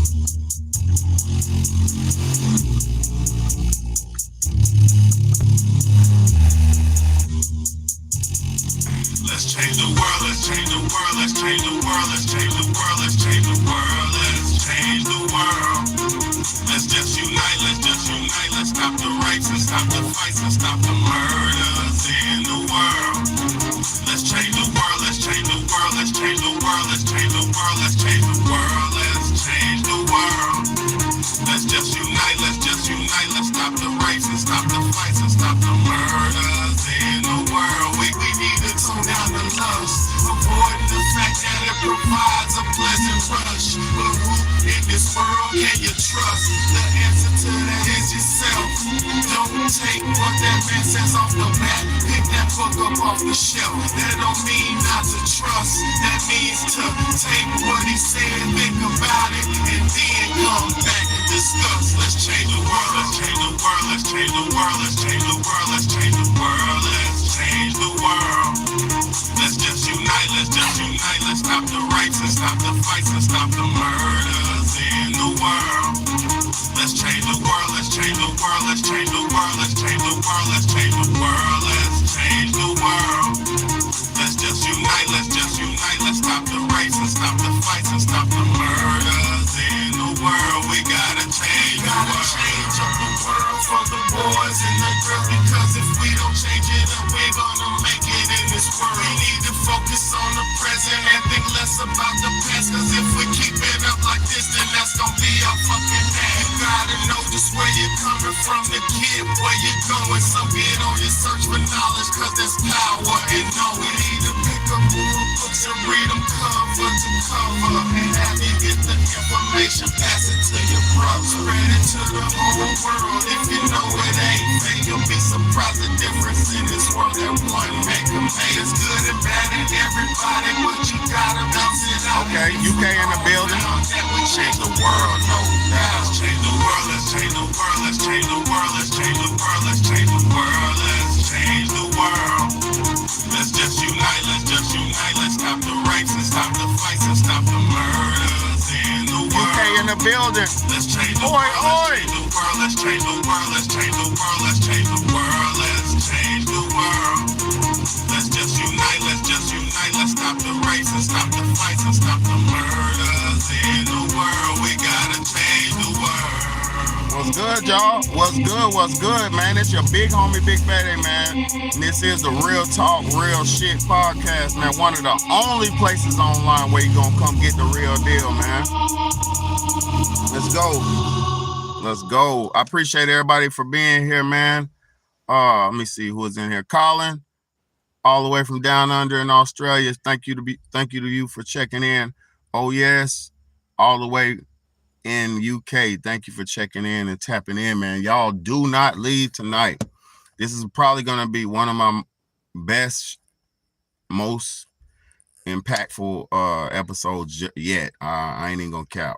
Let's change the world, let's change the world, let's change the world, let's change the world, let's change the world, let's change the world. Let's just unite, let's stop the rapes and stop the fights and stop the murders in the world. Let's change the world, let's change the world, let's change the world, let's change the world, let's change the world, let's change the world. Let's just unite, let's stop the rapes and stop the fights and stop the murders in the world. We need to tone down the lust, avoiding the fact that it provides a pleasant rush. But who in this world can you trust? The answer to that is yourself. Don't take what that man says off the bat. Pick that book up off the shelf. That don't mean not to trust. That means to take what he said, think about it, and then come back and discuss. Let's change the world, let's change the world, let's change the world, let's change the world, let's change the world, let's change the world. Let's just unite, let's stop the rapes and stop the fights and stop the murders in the world. Let's change the world, let's change the world, let's change the world, let's change the world, let's change the world, let's change the world. Let's just unite, let's stop the rapes and stop the fights and stop the murders in the world. We gotta change the world. Change up the world for the boys and the girls, because if we don't change it up, we're gonna make it in this world. We need to focus on the present and think less about the past, cause if we keep it up like this, then that's gonna be our fucking day. You gotta know just where you're coming from, the kid, where you're going, so get on your search for knowledge, cause there's power in knowing. We need to pick up more books and read them cover to cover, and have you get the information, pass it to your brother, spread it to the whole world. If you know it ain't fake, you'll be surprised the difference in this world that one make a make. It's good and bad in everybody, but you gotta bounce it out. Okay, UK in the building. That we change the world, no doubt. Let's change the world, let's change the world, let's change the world, let's change the world, let's change the world, let's change the world. Let's just unite, let's stop the rapes and stop the fights and stop the murders in the world. UK in the building. Let's change the world, let's change the world, let's change the world, let's change the world, let's change the world. Let's just unite, let's stop the rapes and stop the fights and stop the murders in the world. We gotta change the world. What's good, y'all? What's good, man? It's your big homie, Big Fatty, man. And this is the Real Talk, Real Shit podcast, man. One of the only places online where you gonna come get the real deal, man. Let's go. I appreciate everybody for being here, man. Let me see who is in here. Colin, all the way from down under in Australia. Thank you to you for checking in. Oh yes, all the way in UK. Thank you for checking in and tapping in, man. Y'all do not leave tonight. This is probably gonna be one of my best, most impactful episodes yet. I ain't even gonna cap.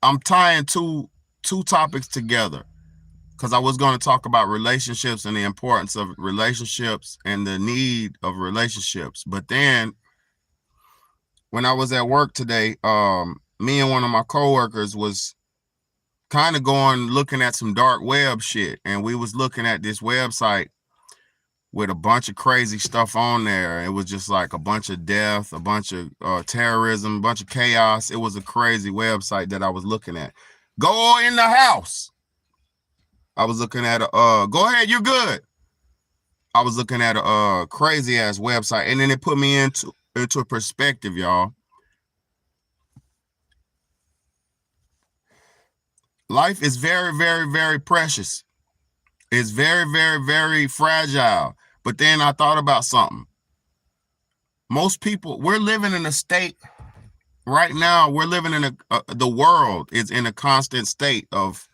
I'm tying two topics together, because I was going to talk about relationships and the importance of relationships and the need of relationships. But then when I was at work today, me and one of my coworkers was kind of looking at some dark web shit. And we was looking at this website with a bunch of crazy stuff on there. It was just like a bunch of death, a bunch of terrorism, a bunch of chaos. It was a crazy website that I was looking at. Go in the house. I was looking at go ahead, you're good. I was looking at a crazy ass website, and then it put me into a perspective, y'all. Life is very, very, very precious. It's very, very, very fragile. But then I thought about something. Most people, we're living in a state right now. We're living in the world is in a constant state of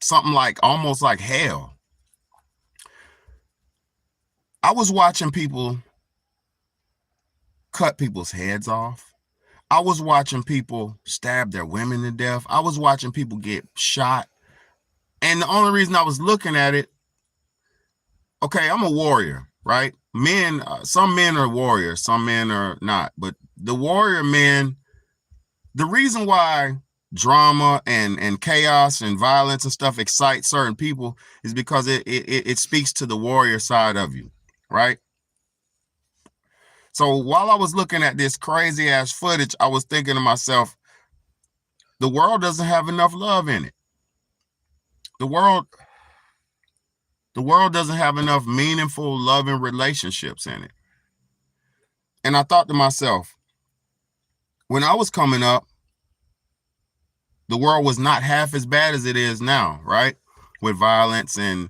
something like almost like hell. I was watching people cut people's heads off. I was watching people stab their women to death. I was watching people get shot. And the only reason I was looking at it, okay, I'm a warrior, right? Men, some men are warriors, some men are not. But the warrior men, the reason why drama and chaos and violence and stuff excites certain people is because it speaks to the warrior side of you, right? So while I was looking at this crazy ass footage, I was thinking to myself, the world doesn't have enough love in it. The world doesn't have enough meaningful, loving relationships in it. And I thought to myself, when I was coming up, the world was not half as bad as it is now, right? With violence and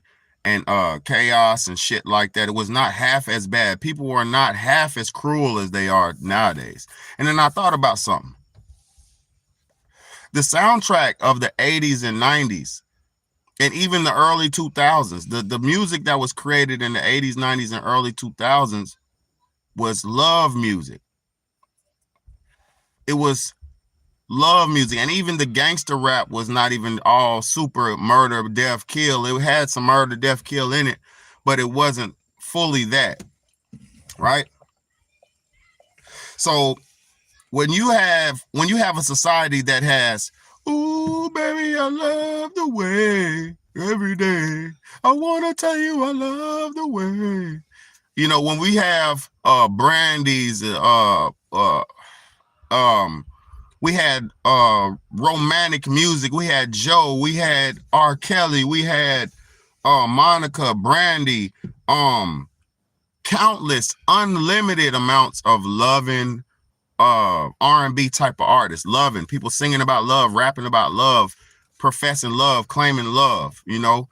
chaos and shit like that. It was not half as bad. People were not half as cruel as they are nowadays. And then I thought about something. The soundtrack of the 80s and 90s and even the early 2000s, the music that was created in the 80s, 90s, and early 2000s was love music. It was love music. And even the gangster rap was not even all super murder, death, kill. It had some murder, death, kill in it, but it wasn't fully that, right? So when you have a society that has, ooh, baby, I love the way every day, I want to tell you I love the way. You know, when we have Brandy's, we had romantic music, we had Joe, we had R. Kelly, we had Monica, Brandy, countless, unlimited amounts of loving R&B type of artists, loving people, singing about love, rapping about love, professing love, claiming love, you know.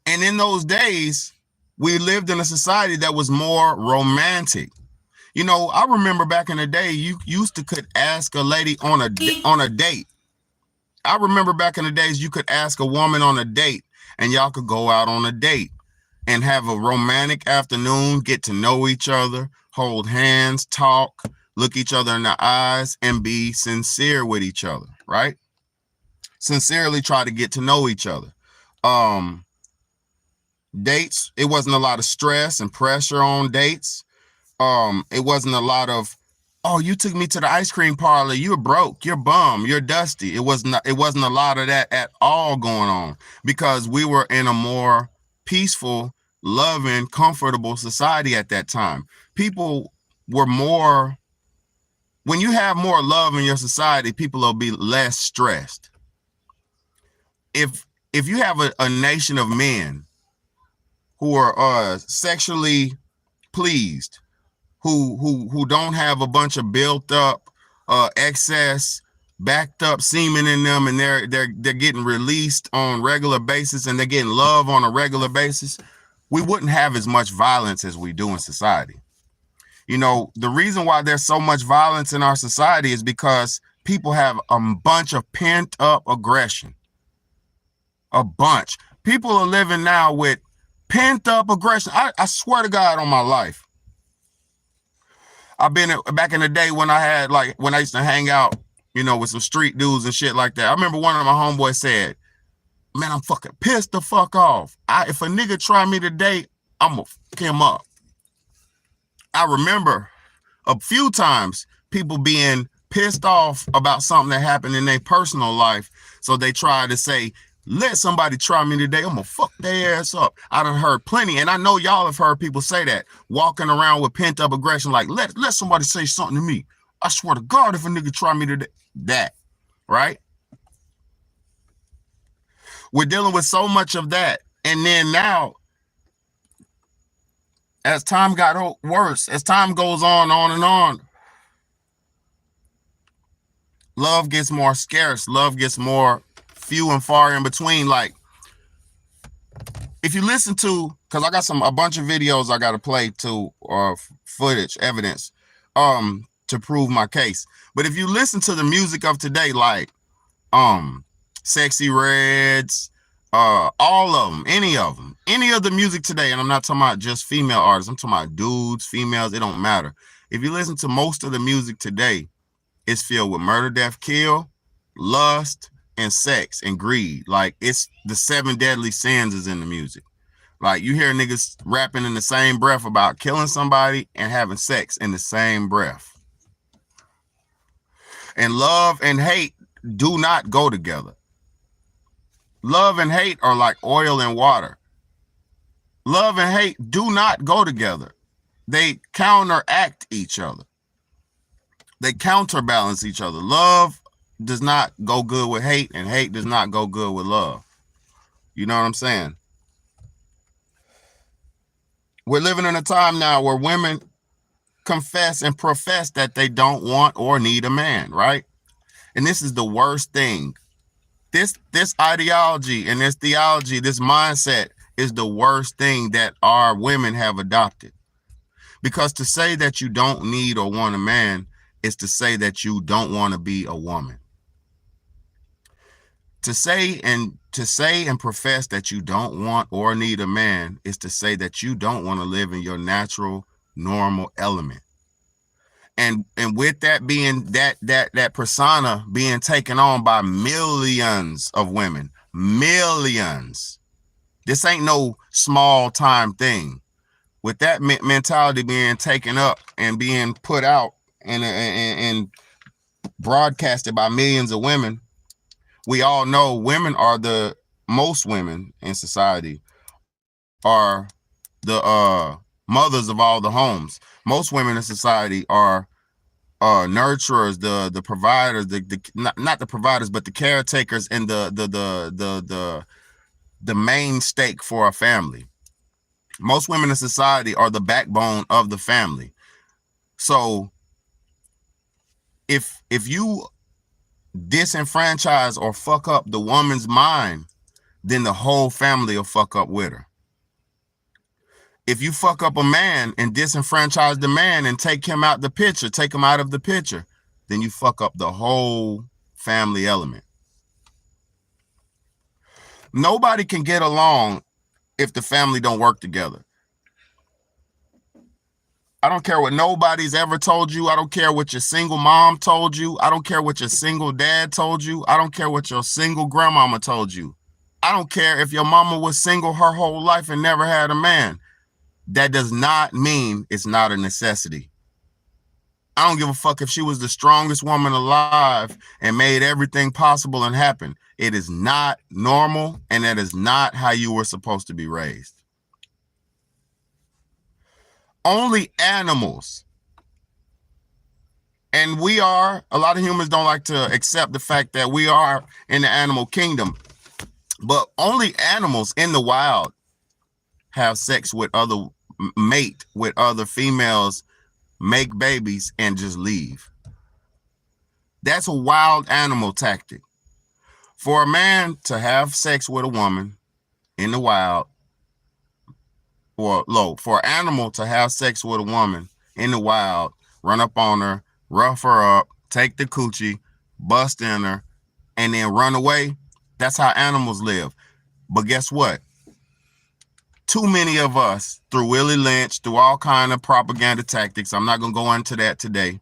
And in those days, we lived in a society that was more romantic. You know, I remember back in the day, you used to could ask a lady on a date. I remember back in the days, you could ask a woman on a date and y'all could go out on a date and have a romantic afternoon, get to know each other, hold hands, talk, look each other in the eyes, and be sincere with each other, right? Sincerely try to get to know each other. Dates, it wasn't a lot of stress and pressure on dates. It wasn't a lot of, oh, you took me to the ice cream parlor, you're broke, you're bum, you're dusty. It wasn't a lot of that at all going on, because we were in a more peaceful, loving, comfortable society at that time. People were more, when you have more love in your society, people will be less stressed. If you have a nation of men who are sexually pleased, who don't have a bunch of built up excess, backed up semen in them, and they're getting released on regular basis, and they're getting love on a regular basis, we wouldn't have as much violence as we do in society. You know, the reason why there's so much violence in our society is because people have a bunch of pent up aggression. A bunch. People are living now with pent up aggression. I swear to God on my life. I've been back in the day when I used to hang out, you know, with some street dudes and shit like that. I remember one of my homeboys said, man, I'm fucking pissed the fuck off. If a nigga try me today, I'm gonna fuck him up. I remember a few times people being pissed off about something that happened in their personal life. So they try to say, let somebody try me today, I'm gonna fuck their ass up. I done heard plenty, and I know y'all have heard people say that, walking around with pent up aggression, like, let somebody say something to me. I swear to God, if a nigga try me today, that, right? We're dealing with so much of that. And then now, as time got worse, as time goes on and on, love gets more scarce. Love gets more few and far in between. Like, if you listen to, because I got a bunch of videos I got to play to, or footage, evidence, to prove my case. But if you listen to the music of today, like, Sexy Reds, all of them, any of the music today, and I'm not talking about just female artists, I'm talking about dudes, females, it don't matter. If you listen to most of the music today, it's filled with murder, death, kill, lust, and sex and greed. Like, it's the 7 deadly sins is in the music. Like you hear niggas rapping in the same breath about killing somebody and having sex in the same breath. And love and hate do not go together. Love and hate are like oil and water. Love and hate do not go together. They counteract each other. They counterbalance each other. Love does not go good with hate, and hate does not go good with love. You know what I'm saying? We're living in a time now where women confess and profess that they don't want or need a man, right? And this is the worst thing. This ideology and this theology, this mindset is the worst thing that our women have adopted. Because to say that you don't need or want a man is to say that you don't want to be a woman. To say and profess that you don't want or need a man is to say that you don't want to live in your natural, normal element. And with that being that persona being taken on by millions of women, millions. This ain't no small time thing. With that mentality being taken up and being put out and broadcasted by millions of women, we all know most women in society are the mothers of all the homes. Most women in society are nurturers, the providers, not the providers, but the caretakers and the main stake for a family. Most women in society are the backbone of the family. So if you disenfranchise or fuck up the woman's mind, then the whole family will fuck up with her. If you fuck up a man and disenfranchise the man and take him out of the picture, then you fuck up the whole family element. Nobody can get along if the family don't work together. I don't care what nobody's ever told you. I don't care what your single mom told you. I don't care what your single dad told you. I don't care what your single grandmama told you. I don't care if your mama was single her whole life and never had a man. That does not mean it's not a necessity. I don't give a fuck if she was the strongest woman alive and made everything possible and happen. It is not normal, and that is not how you were supposed to be raised. Only animals, and a lot of humans don't like to accept the fact that we are in the animal kingdom, but only animals in the wild have sex with mate with other females, make babies, and just leave. That's a wild animal tactic. For a man to have sex with a woman in the wild, for an animal to have sex with a woman in the wild, run up on her, rough her up, take the coochie, bust in her, and then run away, that's how animals live. But guess what? Too many of us, through Willie Lynch, through all kind of propaganda tactics, I'm not going to go into that today,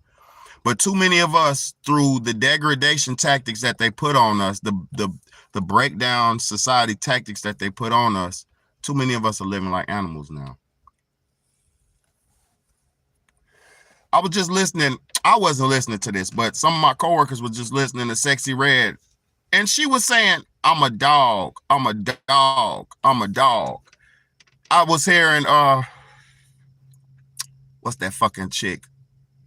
but too many of us, through the degradation tactics that they put on us, the breakdown society tactics that they put on us, too many of us are living like animals now. I wasn't listening to this, but some of my coworkers were just listening to Sexy Red, and she was saying, I'm a dog, I'm a dog, I'm a dog. I was hearing, what's that fucking chick?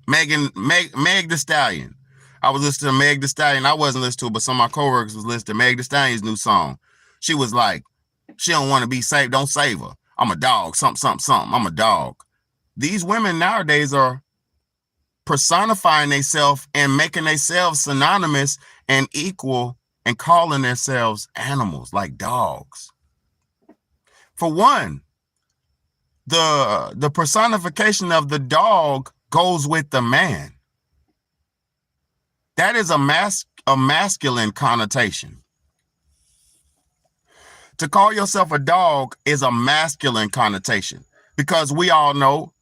Meg Thee Stallion. I was listening to Meg Thee Stallion. I wasn't listening to it, but some of my coworkers was listening to Meg Thee Stallion's new song. She was like, she don't want to be saved. Don't save her. I'm a dog. Something. I'm a dog. These women nowadays are personifying themselves and making themselves synonymous and equal and calling themselves animals like dogs. For one, the personification of the dog goes with the man. That is a masculine connotation. To call yourself a dog is a masculine connotation, because we all know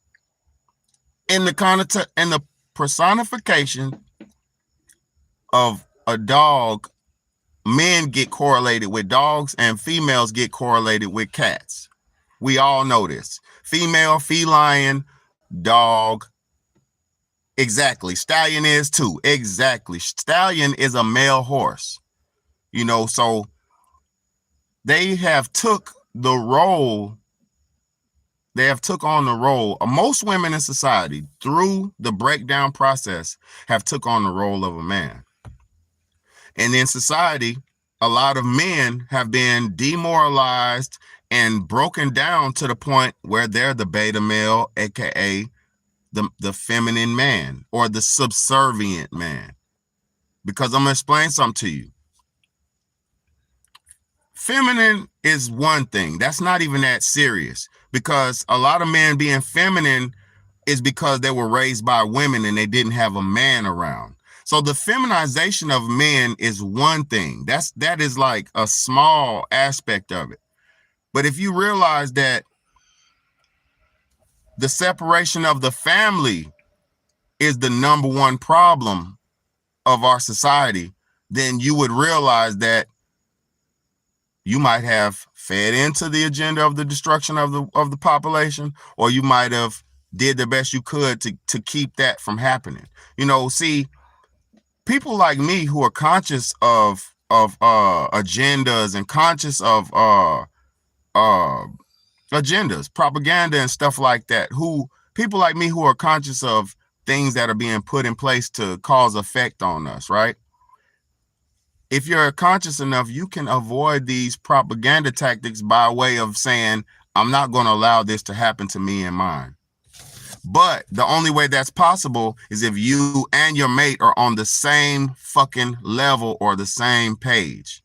in the personification of a dog, men get correlated with dogs and females get correlated with cats. We all know this. Female, feline, dog. Exactly. Stallion is too. Exactly. Stallion is a male horse. You know, so they have took the role. They have took on the role. Most women in society, through the breakdown process, have took on the role of a man. And in society, a lot of men have been demoralized and broken down to the point where they're the beta male, aka the feminine man or the subservient man. Because I'm gonna explain something to you. Feminine is one thing. That's not even that serious, because a lot of men being feminine is because they were raised by women and they didn't have a man around. So the feminization of men is one thing. That is like a small aspect of it. But if you realize that the separation of the family is the number one problem of our society, then you would realize that you might have fed into the agenda of the destruction of the population, or you might have did the best you could to keep that from happening. You know, see, people like me who are conscious of agendas and conscious of agendas, propaganda and stuff like that, people like me who are conscious of things that are being put in place to cause effect on us, right? If you're conscious enough, you can avoid these propaganda tactics by way of saying, I'm not going to allow this to happen to me and mine. But the only way that's possible is if you and your mate are on the same fucking level or the same page.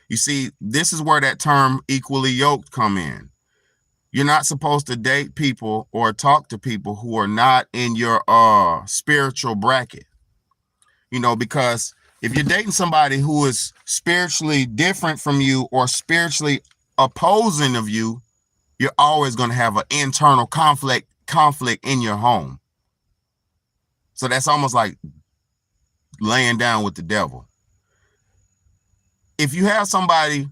You see, this is where that term equally yoked come in. You're not supposed to date people or talk to people who are not in your spiritual bracket. You know, because if you're dating somebody who is spiritually different from you or spiritually opposing of you, you're always going to have an internal conflict in your home. So that's almost like laying down with the devil. If you have somebody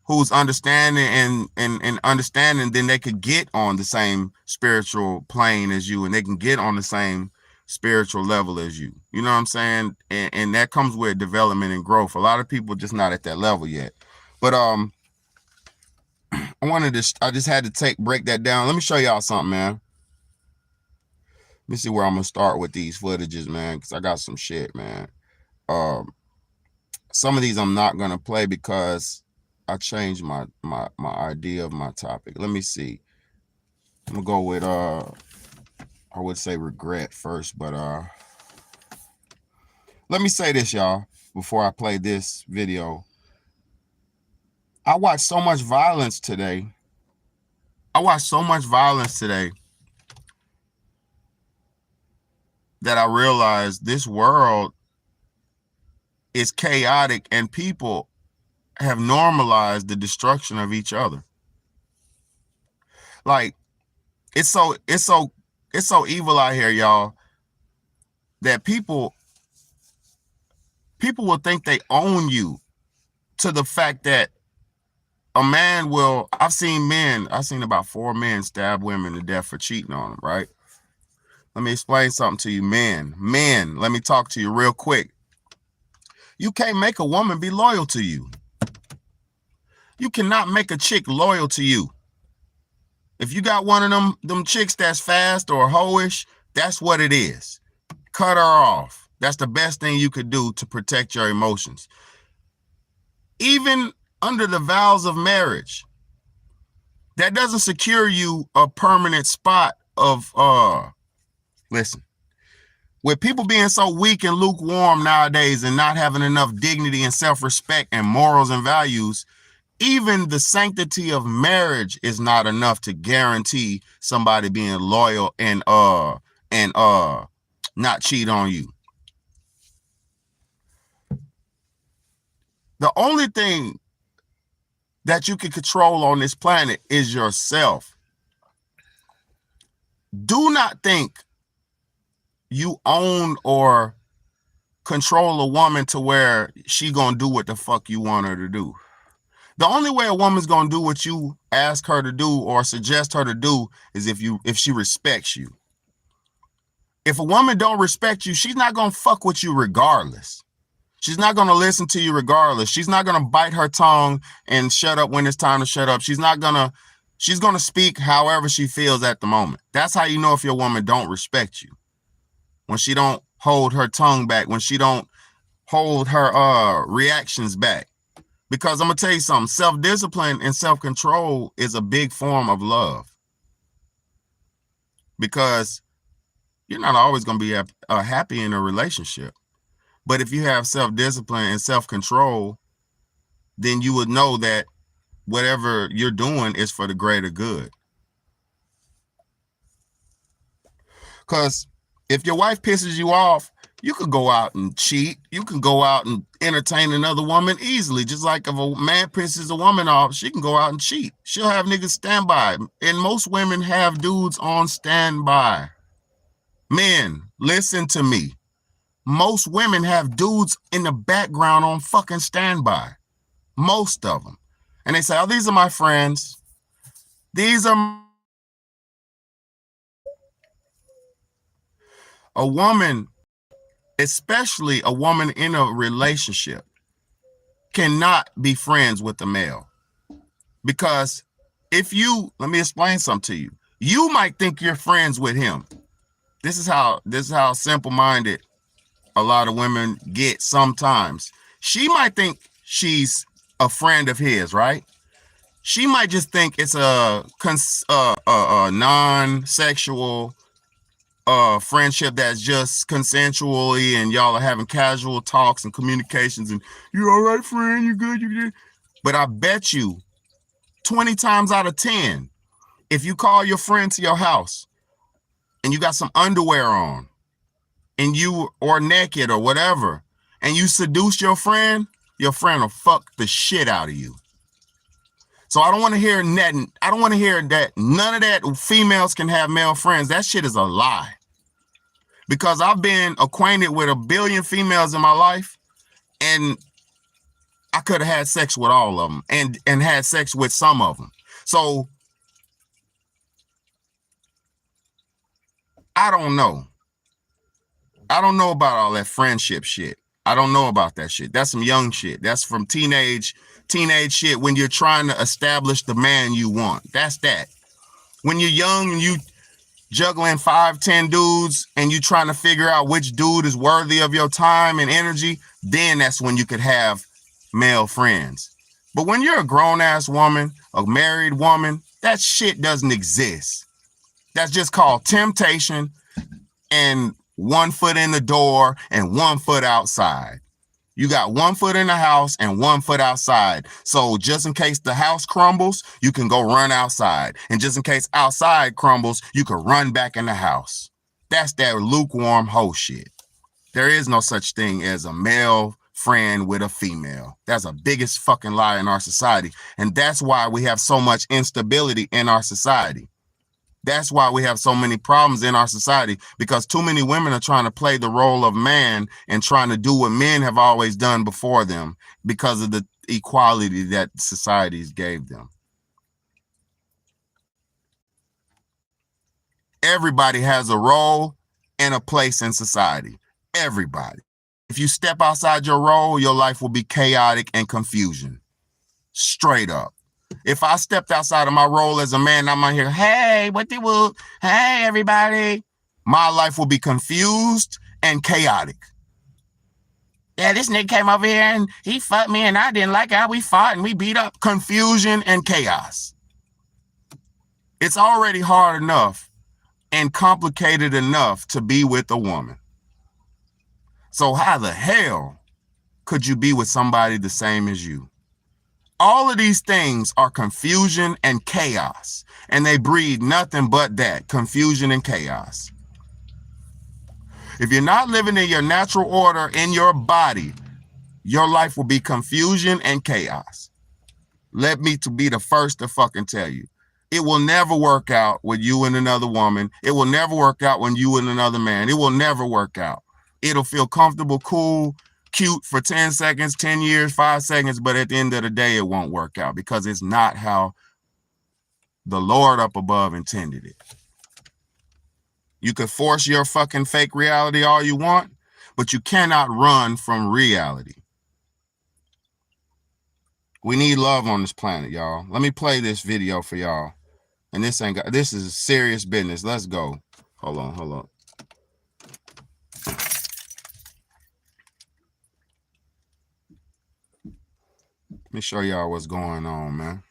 who's understanding and understanding, then they could get on the same spiritual plane as you, and they can get on the same spiritual level as you. You know what I'm saying? And that comes with development and growth. A lot of people just not at that level yet. But I just had to break that down. Let me show y'all something, man. Let me see where I'm gonna start with these footages, man, because I got some shit, man. Some of these I'm not gonna play because I changed my idea of my topic. Let me see. I'm gonna go with I would say regret first, but let me say this, y'all, before I play this video. I watched so much violence today. That I realized this world is chaotic and people have normalized the destruction of each other. Like, it's so evil out here, y'all, that people will think they own you, to the fact that a man will, I've seen about 4 men stab women to death for cheating on them, right? Let me explain something to you, men. Men, let me talk to you real quick. You can't make a woman be loyal to you. You cannot make a chick loyal to you. If you got one of them chicks that's fast or hoish, that's what it is. Cut her off. That's the best thing you could do to protect your emotions. Even under the vows of marriage, that doesn't secure you a permanent spot of listen. With people being so weak and lukewarm nowadays and not having enough dignity and self-respect and morals and values, even the sanctity of marriage is not enough to guarantee somebody being loyal and not cheat on you. The only thing that you can control on this planet is yourself. Do not think you own or control a woman to where she gonna do what the fuck you want her to do. The only way a woman's gonna do what you ask her to do or suggest her to do is if she respects you. If a woman don't respect you, she's not gonna fuck with you regardless. She's not gonna listen to you regardless. She's not gonna bite her tongue and shut up when it's time to shut up. She's gonna speak however she feels at the moment. That's how you know if your woman don't respect you. When she don't hold her tongue back, when she don't hold her reactions back. Because I'm gonna tell you something, self-discipline and self-control is a big form of love. Because you're not always gonna be happy in a relationship. But if you have self-discipline and self-control, then you would know that whatever you're doing is for the greater good. Because if your wife pisses you off, you could go out and cheat. You can go out and entertain another woman easily. Just like if a man pisses a woman off, she can go out and cheat. She'll have niggas stand by. And most women have dudes on standby. Men, listen to me. Most women have dudes in the background on fucking standby. Most of them. And they say, oh, these are my friends. These are... A woman, especially a woman in a relationship, cannot be friends with a male. Because if you, let me explain something to you. You might think you're friends with him. This is how simple-minded a lot of women get sometimes. She might think she's a friend of his, right? She might just think it's a non-sexual friendship that's just consensually, and y'all are having casual talks and communications, and you all right, friend? You good? You good? But I bet you 20 times out of 10, if you call your friend to your house and you got some underwear on and you or naked or whatever, and you seduce your friend will fuck the shit out of you. So I don't want to hear nothing. I don't want to hear that none of that females can have male friends. That shit is a lie. Because I've been acquainted with a billion females in my life, and I could have had sex with all of them and had sex with some of them. So I don't know. I don't know about all that friendship shit. I don't know about that shit. That's some young shit. That's from teenage shit when you're trying to establish the man you want. That's that. When you're young and you juggling 5-10 dudes and you trying to figure out which dude is worthy of your time and energy, then that's when you could have male friends. But when you're a grown-ass woman, a married woman, that shit doesn't exist. That's just called temptation and 1 foot in the door and 1 foot outside. You got 1 foot in the house and 1 foot outside. So just in case the house crumbles, you can go run outside. And just in case outside crumbles, you can run back in the house. That's that lukewarm hoe shit. There is no such thing as a male friend with a female. That's the biggest fucking lie in our society. And that's why we have so much instability in our society. That's why we have so many problems in our society, because too many women are trying to play the role of man and trying to do what men have always done before them because of the equality that societies gave them. Everybody has a role and a place in society. Everybody. If you step outside your role, your life will be chaotic and confusion. Straight up. If I stepped outside of my role as a man, I'm out here, hey, what the woo? Hey, everybody. My life will be confused and chaotic. Yeah, this nigga came over here and he fucked me and I didn't like how we fought and we beat up. Confusion and chaos. It's already hard enough and complicated enough to be with a woman. So how the hell could you be with somebody the same as you? All of these things are confusion and chaos, and they breed nothing but that, confusion and chaos. If you're not living in your natural order in your body, your life will be confusion and chaos. Let me to be the first to fucking tell you. It will never work out with you and another woman. It will never work out when you and another man. It will never work out. It'll feel comfortable, cool, cute for 10 seconds, 10 years, 5 seconds, but at the end of the day, it won't work out because it's not how the Lord up above intended it. You could force your fucking fake reality all you want, but you cannot run from reality. We need love on this planet, y'all. Let me play this video for y'all. And this is serious business. Let's go. Hold on. Let me show y'all what's going on, man.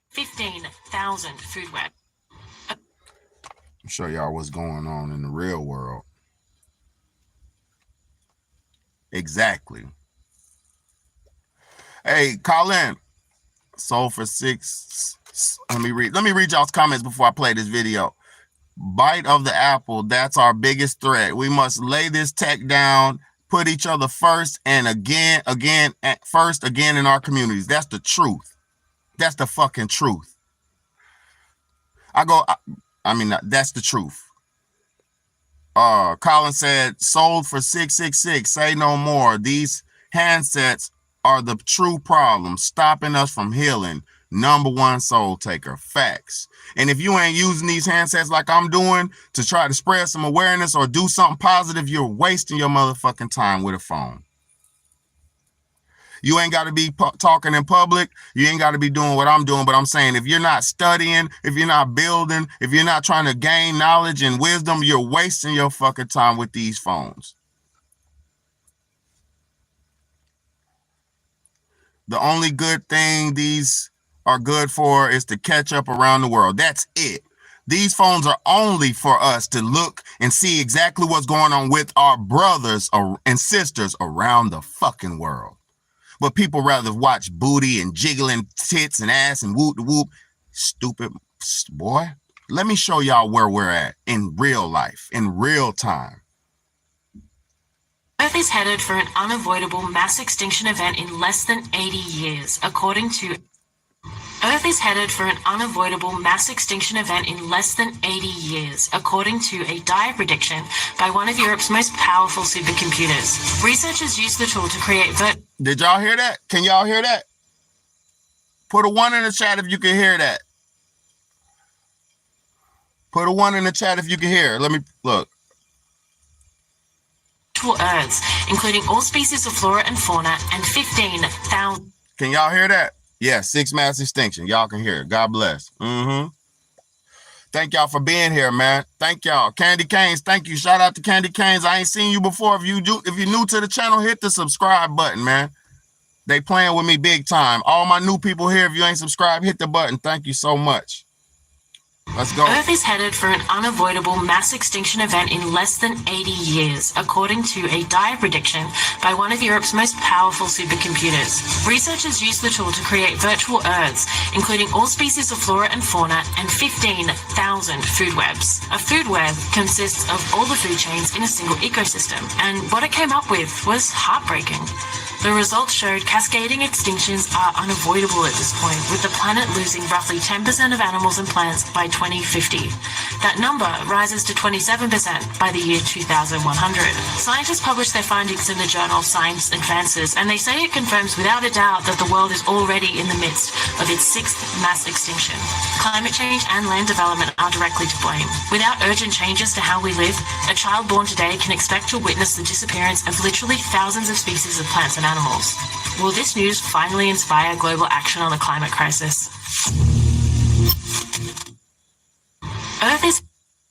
15,000 food web. Show y'all what's going on in the real world. Exactly. Hey, Colin, sold for 6. Let me read y'all's comments before I play this video. Bite of the apple, that's our biggest threat. We must lay this tech down, put each other first, and again in our communities. That's the truth. That's the fucking truth. That's the truth. Colin said, sold for 666. Say no more. These handsets are the true problem, stopping us from healing. #1 soul taker. Facts. And if you ain't using these handsets like I'm doing to try to spread some awareness or do something positive, you're wasting your motherfucking time with a phone. You ain't got to be talking in public. You ain't got to be doing what I'm doing. But I'm saying, if you're not studying, if you're not building, if you're not trying to gain knowledge and wisdom, you're wasting your fucking time with these phones. The only good thing these are good for is to catch up around the world. That's it. These phones are only for us to look and see exactly what's going on with our brothers and sisters around the fucking world. But people rather watch booty and jiggling tits and ass and whoop whoop. Stupid boy. Let me show y'all where we're at in real life, in real time. Earth is headed for an unavoidable mass extinction event in less than 80 years, according to Earth is headed for an unavoidable mass extinction event in less than 80 years, according to a dire prediction by one of Europe's most powerful supercomputers. Researchers used the tool to create Did y'all hear that? Can y'all hear that? Put a 1 in the chat if you can hear that. Put a 1 in the chat if you can hear. Let me look. Earths, including all species of flora and fauna, and 15,000. Can y'all hear that? Yeah, 6 mass extinction. Y'all can hear it. God bless. Thank y'all for being here, man. Thank y'all. Candy Canes, thank you. Shout out to Candy Canes. I ain't seen you before. If you're new to the channel, hit the subscribe button, man. They playing with me big time. All my new people here, if you ain't subscribed, hit the button. Thank you so much. Let's go. Earth is headed for an unavoidable mass extinction event in less than 80 years, according to a dire prediction by one of Europe's most powerful supercomputers. Researchers used the tool to create virtual Earths, including all species of flora and fauna, and 15,000 food webs. A food web consists of all the food chains in a single ecosystem, and what it came up with was heartbreaking. The results showed cascading extinctions are unavoidable at this point, with the planet losing roughly 10% of animals and plants by 2050. That number rises to 27% by the year 2100. Scientists published their findings in the journal Science Advances, and they say it confirms without a doubt that the world is already in the midst of its 6th mass extinction. Climate change and land development are directly to blame. Without urgent changes to how we live, a child born today can expect to witness the disappearance of literally thousands of species of plants and animals. Will this news finally inspire global action on the climate crisis?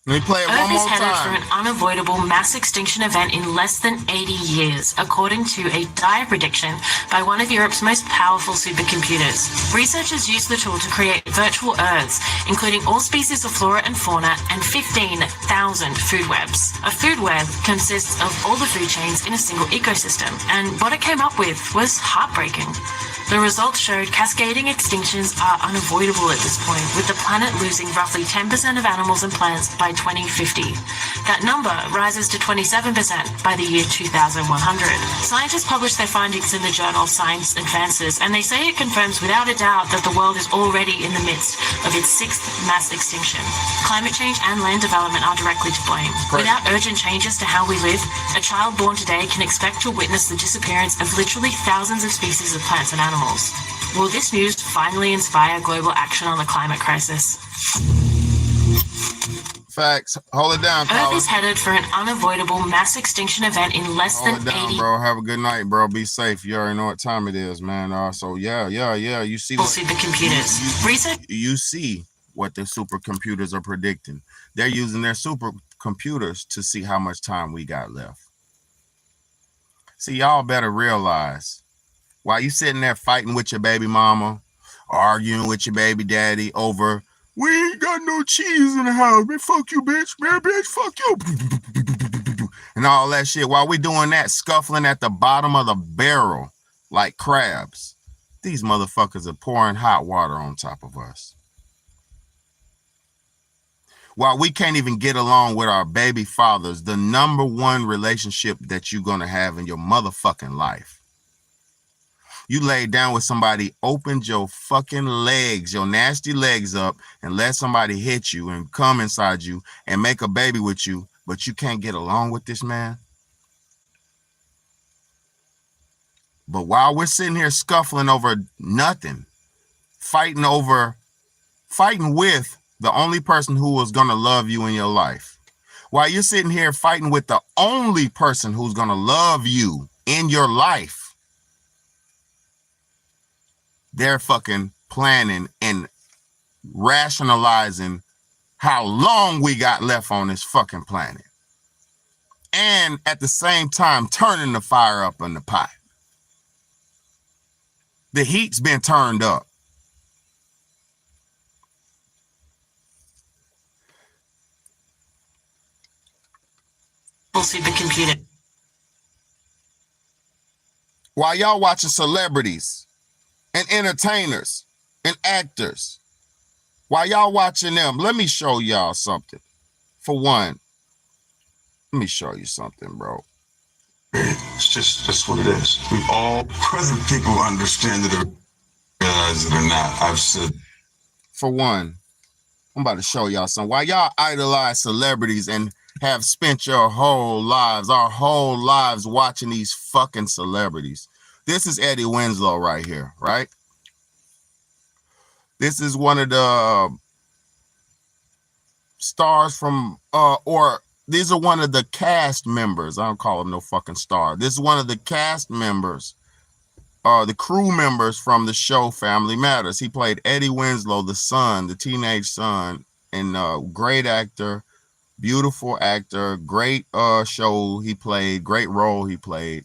Let me play it one Earth is more headed for time. an unavoidable mass extinction event in less than 80 years, according to a dire prediction by one of Europe's most powerful supercomputers. Researchers used the tool to create virtual Earths, including all species of flora and fauna, and 15,000 food webs. A food web consists of all the food chains in a single ecosystem, and what it came up with was heartbreaking. The results showed cascading extinctions are unavoidable at this point, with the planet losing roughly 10% of animals and plants by 2050. That number rises to 27% by the year 2100. Scientists published their findings in the journal Science Advances, and they say it confirms without a doubt that the world is already in the midst of its sixth mass extinction. Climate change and land development are directly to blame. Without urgent changes to how we live, a child born today can expect to witness the disappearance of literally thousands of species of plants and animals. Will this news finally inspire global action on the climate crisis? Facts. Hold it down, Earth Paula. is headed for an unavoidable mass extinction event in less Hold than it down, 80 bro. Have a good night, bro. Be safe. You already know what time it is, man. So yeah. You see what supercomputers. Research you see what the supercomputers are predicting. They're using their supercomputers to see how much time we got left. See, y'all better realize, while you sitting there fighting with your baby mama, arguing with your baby daddy over, we ain't got no cheese in the house, man, fuck you, bitch, man, bitch, fuck you, and all that shit, while we doing that, scuffling at the bottom of the barrel like crabs, these motherfuckers are pouring hot water on top of us. While we can't even get along with our baby fathers, the number one relationship that you're going to have in your motherfucking life. You laid down with somebody, opened your fucking legs, your nasty legs up, and let somebody hit you and come inside you and make a baby with you, but you can't get along with this man. But while we're sitting here scuffling over nothing, fighting with the only person who was going to love you in your life, while you're sitting here fighting with the only person who's going to love you in your life, they're fucking planning and rationalizing how long we got left on this fucking planet. And at the same time, turning the fire up in the pot. The heat's been turned up. supercomputer. While y'all watching celebrities and entertainers and actors, while y'all watching them, let me show y'all something. For one, let me show you something, bro. It's just what it is. We all, whether people understand it or realize it or not, I've said. For one, I'm about to show y'all something. While y'all idolize celebrities and have spent your whole lives, our whole lives watching these fucking celebrities. This is Eddie Winslow right here, right? This is one of the stars from, these are one of the cast members. I don't call him no fucking star. This is one of the cast members, the crew members from the show Family Matters. He played Eddie Winslow, the son, the teenage son, and great actor, beautiful actor, great show he played, great role he played.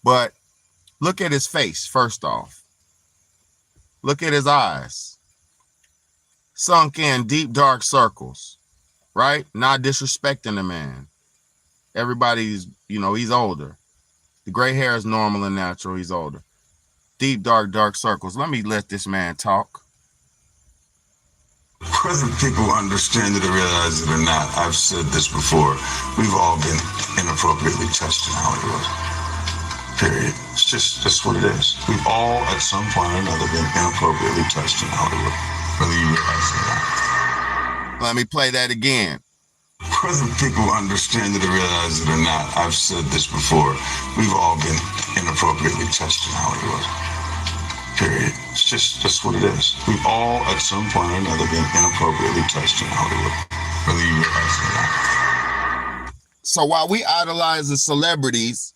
But look at his face, first off. Look at his eyes. Sunk in deep, dark circles, right? Not disrespecting the man. Everybody's, he's older. The gray hair is normal and natural. He's older. Deep, dark circles. Let me let this man talk. Whether people understand it or realize it or not, I've said this before. We've all been inappropriately touched in Hollywood. Period. It's just what it is. We've all, at some point or another, been inappropriately touched in Hollywood. Whether you realize it or not. Let me play that again. Whether people understand it or realize it or not, I've said this before. We've all been inappropriately touched in Hollywood. Period. It's just what it is. We've all, at some point or another, been inappropriately touched in Hollywood. Whether you realize it or not. So while we idolize the celebrities,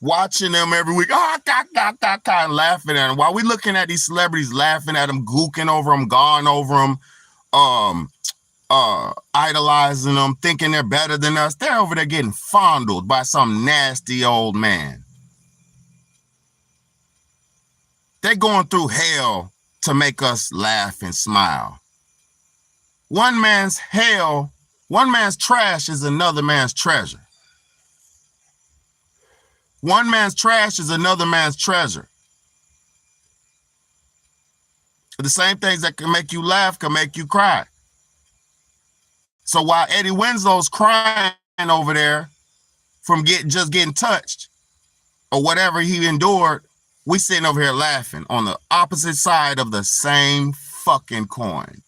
watching them every week, and laughing at them, while we looking at these celebrities, laughing at them, gooking over them, gawing over them, idolizing them, thinking they're better than us, they're over there getting fondled by some nasty old man. They're going through hell to make us laugh and smile. One man's hell, one man's trash is another man's treasure. One man's trash is another man's treasure. The same things that can make you laugh can make you cry. So while Eddie Winslow's crying over there from getting touched or whatever he endured. We sitting over here laughing on the opposite side of the same fucking coin.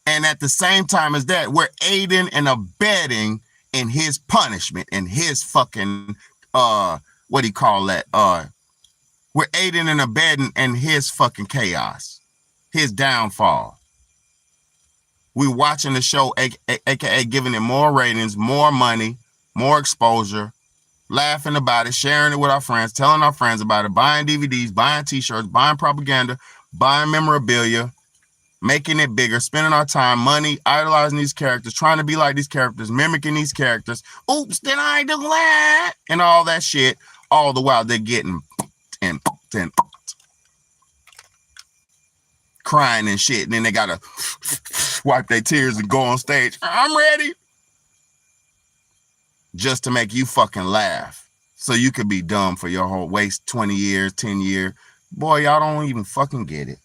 And at the same time as that, we're aiding and abetting in his punishment and his fucking, what do you call that? We're aiding and abetting in his fucking chaos, his downfall. We're watching the show, aka giving it more ratings, more money, more exposure, laughing about it, sharing it with our friends, telling our friends about it, buying DVDs, buying t-shirts, buying propaganda, buying memorabilia, making it bigger, spending our time, money, idolizing these characters, trying to be like these characters, mimicking these characters. Oops, did I do that? And all that shit, all the while they're getting and crying and shit. And then they gotta wipe their tears and go on stage. I'm ready. Just to make you fucking laugh. So you could be dumb for your whole waste 20 years, 10 years. Boy, y'all don't even fucking get it.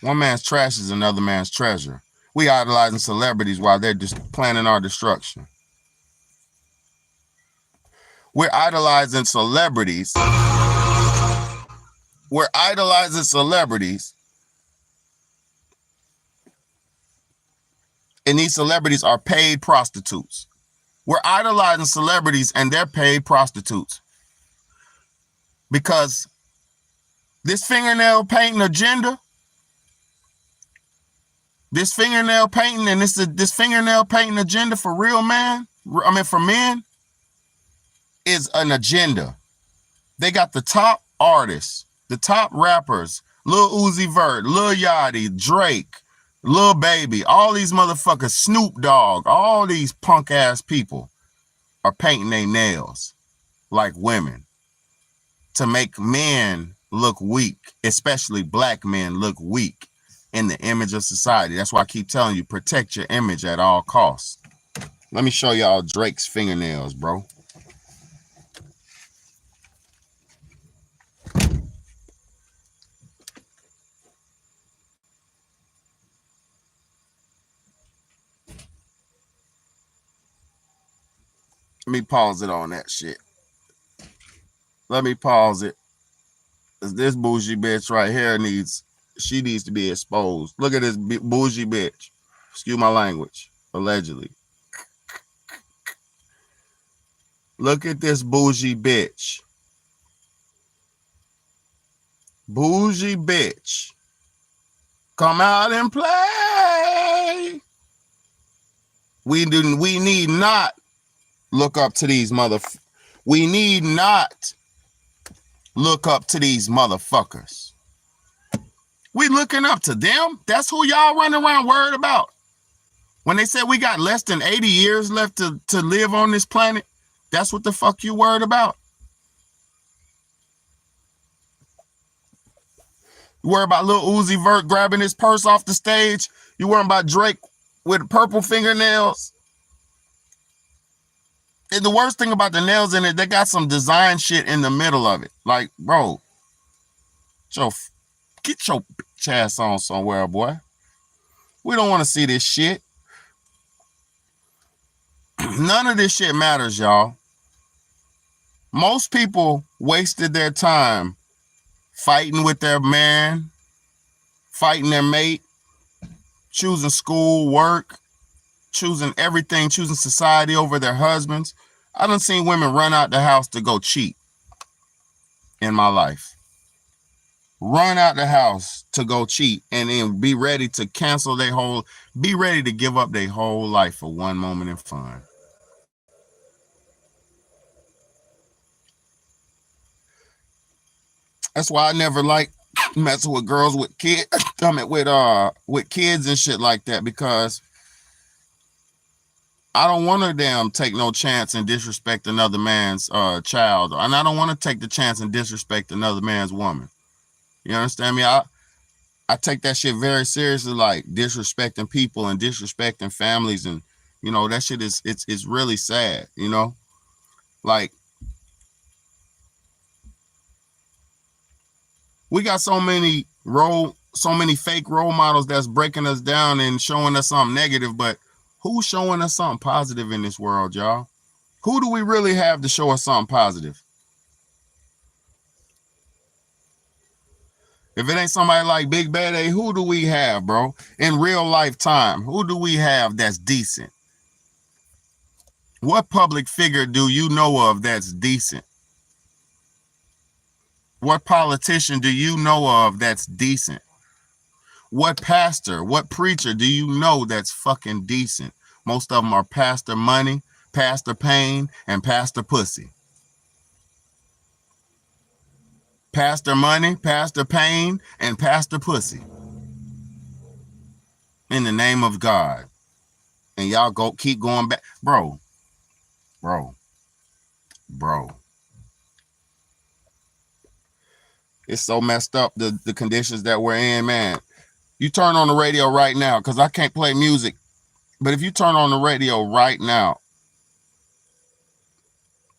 One man's trash is another man's treasure. We idolizing celebrities while they're just planning our destruction. We're idolizing celebrities. We're idolizing celebrities. And these celebrities are paid prostitutes. We're idolizing celebrities and they're paid prostitutes. Because this fingernail painting agenda, this fingernail painting and this fingernail painting agenda for real for men is an agenda. They got the top artists, the top rappers, Lil Uzi Vert, Lil Yachty, Drake, Lil Baby, all these motherfuckers, Snoop Dogg, all these punk ass people are painting their nails like women to make men look weak, especially black men look weak in the image of society. That's why I keep telling you, protect your image at all costs. Let me show y'all Drake's fingernails, bro. Let me pause it on that shit. Let me pause it. This bougie bitch right here needs to be exposed. Look at this bougie bitch. Excuse my language. Allegedly. Look at this bougie bitch. Bougie bitch. Come out and play. We need not look up to these We need not look up to these motherfuckers. We looking up to them? That's who y'all running around worried about. When they said we got less than 80 years left to live on this planet, that's what the fuck you worried about? You worry about Lil Uzi Vert grabbing his purse off the stage? You worry about Drake with purple fingernails? And the worst thing about the nails in it, they got some design shit in the middle of it. Like, bro, get your bitch ass on somewhere, boy. We don't want to see this shit. None of this shit matters, y'all. Most people wasted their time fighting with their man, fighting their mate, choosing school, work, choosing everything, choosing society over their husbands. I done seen women run out the house to go cheat in my life. Run out the house to go cheat and then be ready to cancel be ready to give up their whole life for one moment of fun. That's why I never like messing with girls with kids. With kids and shit like that, because I don't want to damn take no chance and disrespect another man's child, and I don't want to take the chance and disrespect another man's woman. You understand me? I take that shit very seriously, like disrespecting people and disrespecting families, and you know that shit it's really sad. You know, like we got so many fake role models that's breaking us down and showing us something negative, but Who's showing us something positive in this world, y'all? Who do we really have to show us something positive? If it ain't somebody like Big Bad A, who do we have, bro? In real life time, who do we have that's decent? What public figure do you know of that's decent? What politician do you know of that's decent? What pastor, what preacher do you know that's fucking decent? Most of them are Pastor Money, Pastor Pain, and Pastor Pussy. Pastor Money, Pastor Pain, and Pastor Pussy. In the name of God. And y'all keep going back. Bro. It's so messed up, the conditions that we're in, man. You turn on the radio right now, because I can't play music. But if you turn on the radio right now,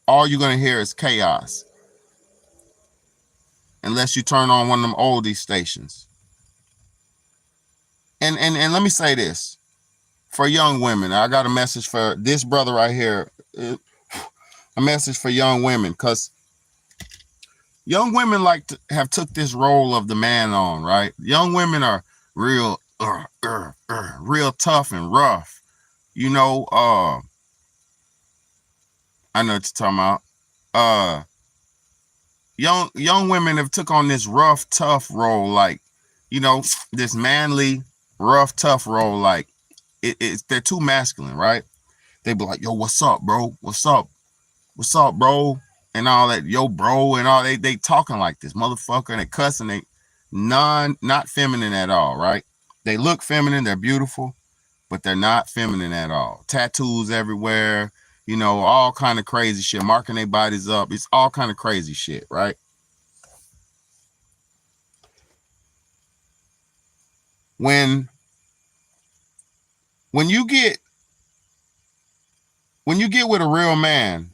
all you're going to hear is chaos. Unless you turn on one of them oldie stations. And let me say this. For young women, I got a message for this brother right here. A message for young women, because young women have took this role of the man on, right? Young women are real tough and rough. You know, I know what you're talking about. Young women have took on this rough, tough role, like, you know, this manly, rough, tough role, like they're too masculine, right? They be like, yo, what's up, bro? What's up, bro? And all that, yo, bro, and all they talking like this, motherfucker, and they cussing, they not feminine at all, right? They look feminine, they're beautiful, but they're not feminine at all. Tattoos everywhere. You know, all kind of crazy shit, marking their bodies up. It's all kind of crazy shit, right? When you get with a real man,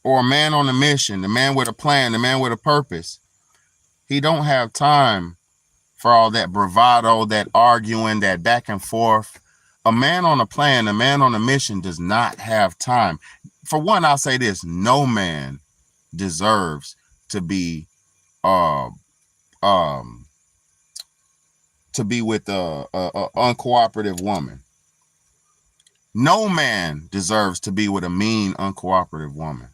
or a man on a mission, the man with a plan, the man with a purpose, he don't have time for all that bravado, that arguing, that back and forth. A man on a plan, a man on a mission does not have time. For one, I'll say this: no man deserves to be with a uncooperative woman. No man deserves to be with a mean, uncooperative woman.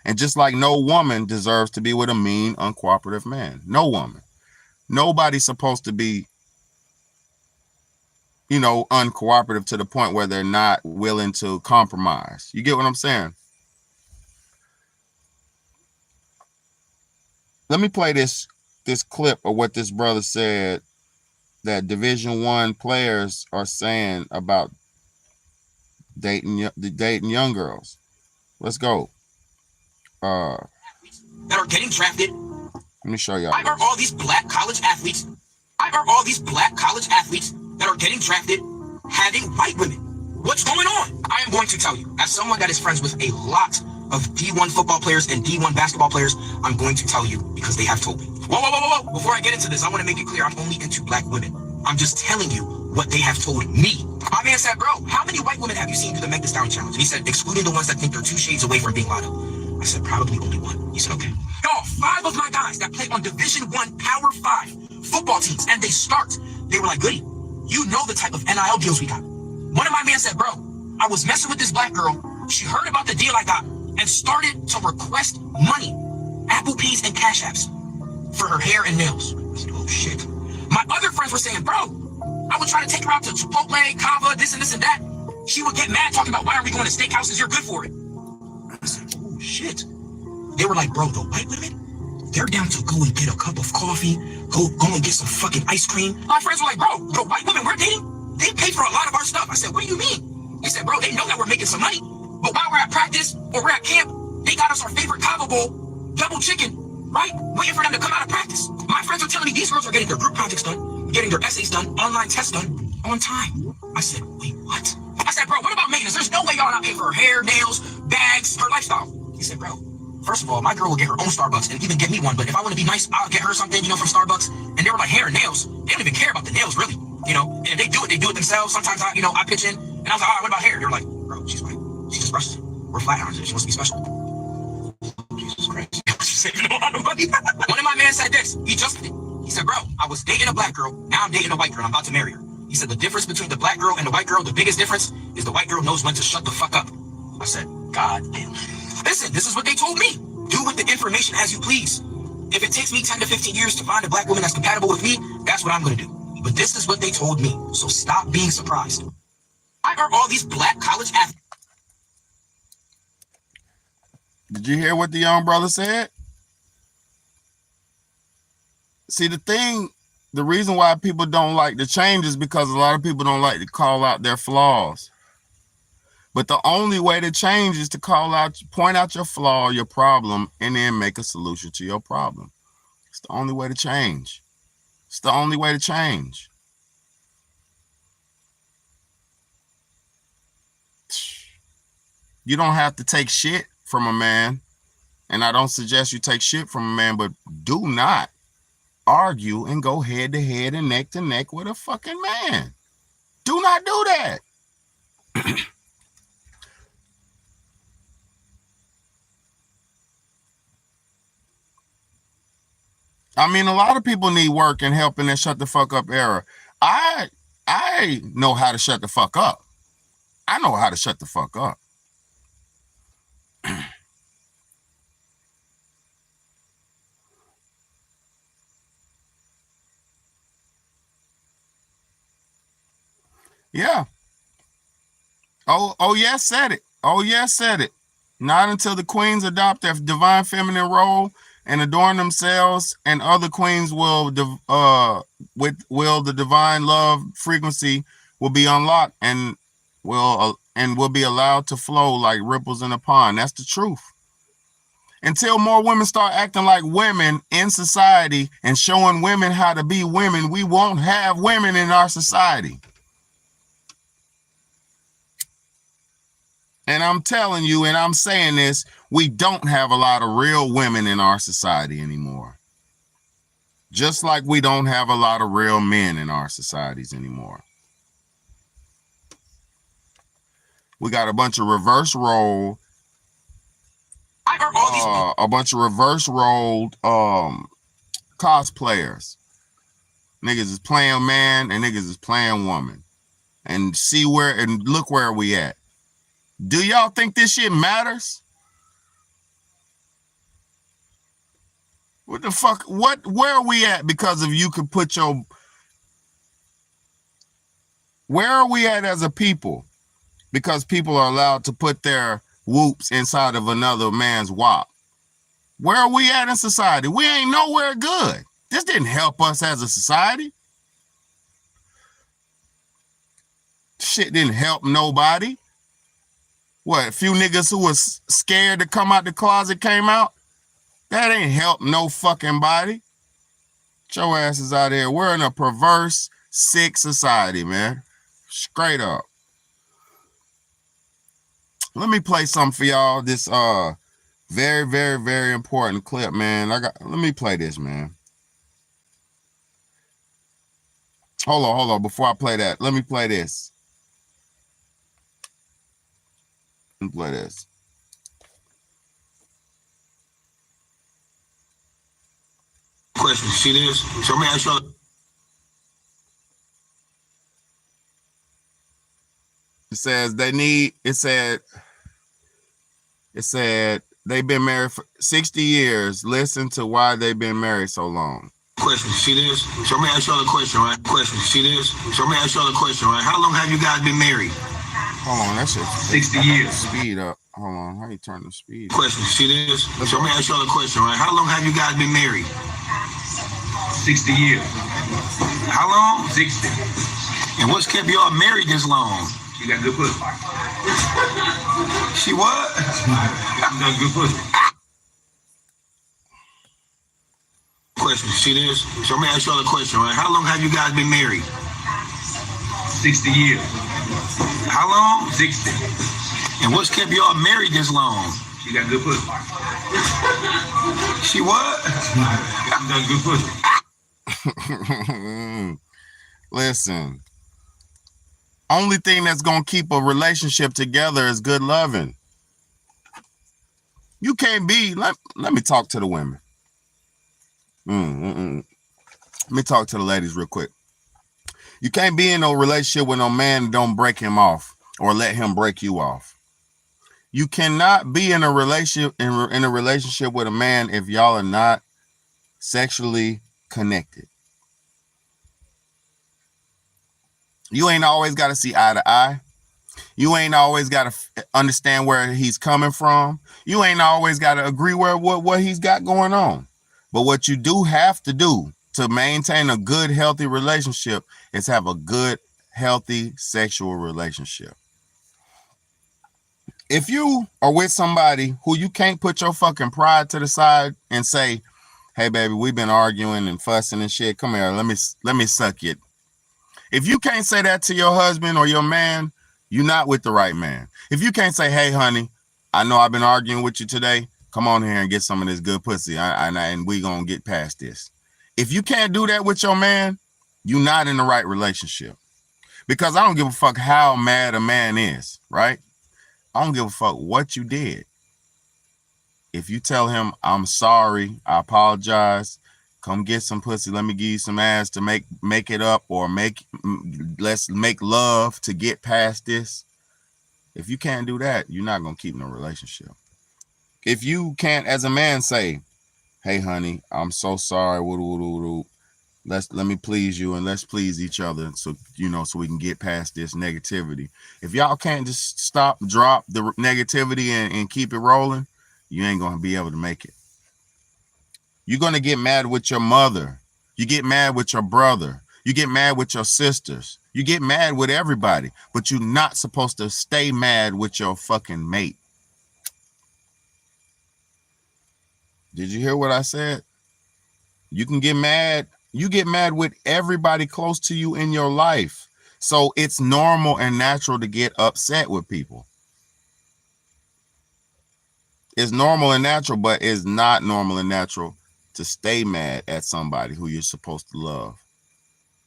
And just like no woman deserves to be with a mean, uncooperative man. No woman. Nobody's supposed to be, you know, uncooperative to the point where they're not willing to compromise. You get what I'm saying? Let me play this clip of what this brother said that Division I players are saying about dating young girls. Let's go. That are getting drafted. Let me show y'all. Why are all these black college athletes? Why are all these black college athletes that are getting drafted having white women? What's going on? I am going to tell you, as someone that is friends with a lot of D1 football players and D1 basketball players, I'm going to tell you because they have told me. Whoa. Before I get into this, I want to make it clear I'm only into black women. I'm just telling you what they have told me. My man said, bro, how many white women have you seen do the Meg Thee Stallion challenge? And he said, excluding the ones that think they're 2 shades away from being Lotto. I said, probably only one. He said, okay. Y'all, 5 of my guys that play on Division I Power 5 football teams, and they were like, Goody, you know the type of NIL deals we got. One of my men said, bro, I was messing with this black girl. She heard about the deal I got and started to request money, Apple Pays and Cash Apps for her hair and nails. I said, oh shit. My other friends were saying, bro, I would try to take her out to Chipotle, Kava, this and this and that. She would get mad talking about, why are we going to steakhouses? You're good for it. I said, oh shit. They were like, bro, the white women, they're down to go and get a cup of coffee, go and get some fucking ice cream. My friends were like, bro, the white women we're dating, they pay for a lot of our stuff. I said, what do you mean? He said, bro, they know that we're making some money, but while we're at practice or we're at camp, they got us our favorite Kava bowl, double chicken, right? Waiting for them to come out of practice. My friends were telling me these girls are getting their group projects done, getting their essays done, online tests done on time. I said, wait, what? I said, bro, what about maintenance? There's no way y'all not paying for her hair, nails, bags, her lifestyle. He said, bro, first of all, my girl will get her own Starbucks and even get me one, but if I want to be nice, I'll get her something, you know, from Starbucks. And they were like, hair and nails. They don't even care about the nails, really. You know, and if they do it themselves. Sometimes I pitch in. And I was like, what about hair? They were like, bro, she's white. She just brushes it. We're flat irons. She wants to be special. Jesus Christ. She's saving a lot of money. One of my men said this. He just did. He said, bro, I was dating a black girl. Now I'm dating a white girl. I'm about to marry her. He said, the difference between the black girl and the white girl, the biggest difference is the white girl knows when to shut the fuck up. I said, God damn. Listen, this is what they told me. Do with the information as you please. If it takes me 10 to 15 years to find a black woman that's compatible with me, that's what I'm going to do. But this is what they told me. So stop being surprised. Why are all these black college athletes? Did you hear what the young brother said? See, the reason why people don't like to change is because a lot of people don't like to call out their flaws. But the only way to change is to point out your flaw, your problem, and then make a solution to your problem. It's the only way to change. It's the only way to change. You don't have to take shit from a man. And I don't suggest you take shit from a man, but do not argue and go head to head and neck to neck with a fucking man. Do not do that. I mean, a lot of people need work and help in that shut the fuck up era. I know how to shut the fuck up. I know how to shut the fuck up. Yeah. Oh yes, said it. Oh yes, said it. Not until the queens adopt their divine feminine role and adorn themselves, and other queens will the divine love frequency will be unlocked and will be allowed to flow like ripples in a pond. That's the truth. Until more women start acting like women in society and showing women how to be women, we won't have women in our society. And I'm telling you, and I'm saying this, we don't have a lot of real women in our society anymore. Just like we don't have a lot of real men in our societies anymore. We got a bunch of reverse rolled cosplayers. Niggas is playing man and niggas is playing woman. And look where we at. Do y'all think this shit matters? What the fuck? Where are we at because of you could put your... Where are we at as a people? Because people are allowed to put their whoops inside of another man's wop. Where are we at in society? We ain't nowhere good. This didn't help us as a society. Shit didn't help nobody. What, a few niggas who was scared to come out the closet came out? That ain't help no fucking body. Get your asses out here. We're in a perverse, sick society, man. Straight up. Let me play something for y'all. This very, very, very important clip, man. Let me play this, man. Hold on. Before I play that, let me play this. Let me play this. Question. See this? So let me ask you. It said they've been married for 60 years. Listen to why they've been married so long. Question. See this? So let me ask you all a question, right? Question. See this? So let me ask you all a question, right? How long have you guys been married? Hold on, that shit. 60 years. Speed up. Hold on, how you turn the speed? Question. See this? So let me ask you all a question, right? How long have you guys been married? 60 years. How long? 60. And what's kept y'all married this long? You got good pussy. She what? You got good pussy. Question. See this? So let me ask you all a question, right? How long have you guys been married? 60 years. How long? 60. And what's kept y'all married this long? You got good pussy. She what? You got good pussy. Listen. Only thing that's gonna keep a relationship together is good loving. You can't be. Let me talk to the women. Let me talk to the ladies real quick. You can't be in no relationship with no man and don't break him off or let him break you off. You cannot be in a relationship in a relationship with a man if y'all are not sexually connected. You ain't always got to see eye to eye. You ain't always got to understand where he's coming from. You ain't always got to agree with what he's got going on. But what you do have to do to maintain a good, healthy relationship is have a good, healthy sexual relationship. If you are with somebody who you can't put your fucking pride to the side and say, hey, baby, we've been arguing and fussing and shit. Come here. Let me suck it. If you can't say that to your husband or your man, you're not with the right man. If you can't say, hey, honey, I know I've been arguing with you today. Come on here and get some of this good pussy. And we going to get past this. If you can't do that with your man, you're not in the right relationship. Because I don't give a fuck how mad a man is, right? I don't give a fuck what you did. If you tell him, I'm sorry, I apologize, come get some pussy, let me give you some ass to make it up, or let's make love to get past this. If you can't do that, you're not going to keep no relationship. If you can't, as a man, say, hey, honey, I'm so sorry. Let me please you and let's please each other. So, so we can get past this negativity. If y'all can't just drop the negativity and keep it rolling, you ain't going to be able to make it. You're going to get mad with your mother. You get mad with your brother. You get mad with your sisters. You get mad with everybody, but you're not supposed to stay mad with your fucking mate. Did you hear what I said? You can get mad. You get mad with everybody close to you in your life. So it's normal and natural to get upset with people. It's normal and natural, but it's not normal and natural to stay mad at somebody who you're supposed to love.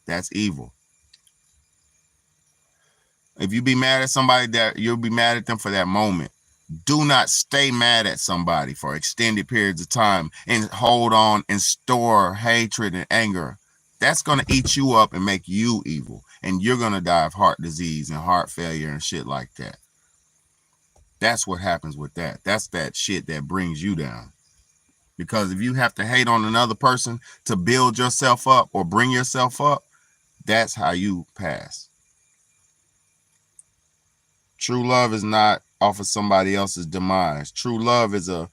That's evil. If you be mad at somebody, that you'll be mad at them for that moment. Do not stay mad at somebody for extended periods of time and hold on and store hatred and anger. That's going to eat you up and make you evil. And you're going to die of heart disease and heart failure and shit like that. That's what happens with that. That's that shit that brings you down. Because if you have to hate on another person to build yourself up or bring yourself up, that's how you pass. True love is not off of somebody else's demise. True love is a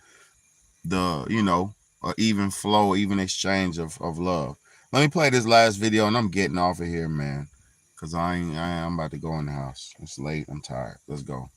even flow, even exchange of love. Let me play this last video and I'm getting off of here, man. Cause I'm about to go in the house. It's late. I'm tired. Let's go.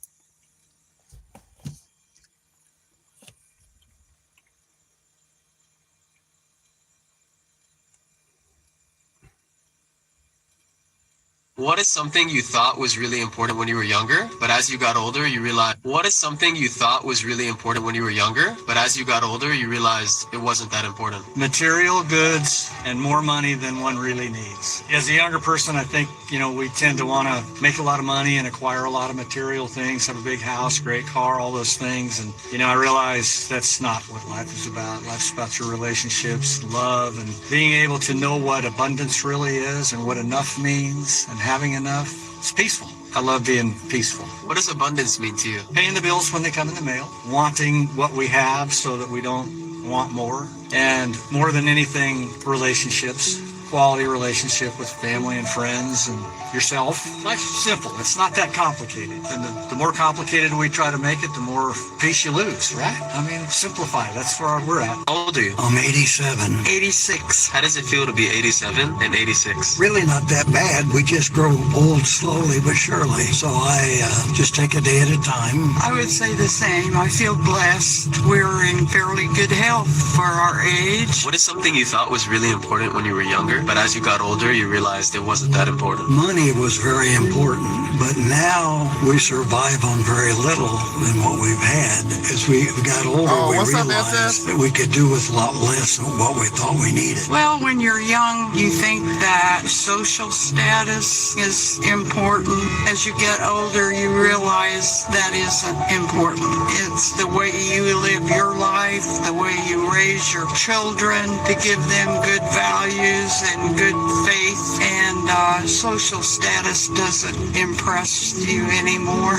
What is something you thought was really important when you were younger, but as you got older, you realized? What is something you thought was really important when you were younger, but as you got older, you realized it wasn't that important? Material goods and more money than one really needs. As a younger person, I think, we tend to want to make a lot of money and acquire a lot of material things, have a big house, great car, all those things. And, I realize that's not what life is about. Life's about your relationships, love, and being able to know what abundance really is and what enough means, and having enough. It's peaceful. I love being peaceful. What does abundance mean to you? Paying the bills when they come in the mail, wanting what we have so that we don't want more, and more than anything, relationships, quality relationship with family and friends and yourself. Life's simple. It's not that complicated. And the more complicated we try to make it, the more peace you lose, right? Simplify. That's where we're at. How old are you? I'm 87. 86. How does it feel to be 87 and 86? Really not that bad. We just grow old slowly but surely. So I just take a day at a time. I would say the same. I feel blessed. We're in fairly good health for our age. What is something you thought was really important when you were younger, younger, but as you got older, you realized it wasn't that important? Money was very important, but now we survive on very little than what we've had. As we got older, Oh, we what's up, realized SS? that we could do with a lot less than what we thought we needed. Well, when you're young, you think that social status is important. As you get older, you realize that isn't important. It's the way you live your life, the way you raise your children, to give them good values and good faith. And social status doesn't impress you anymore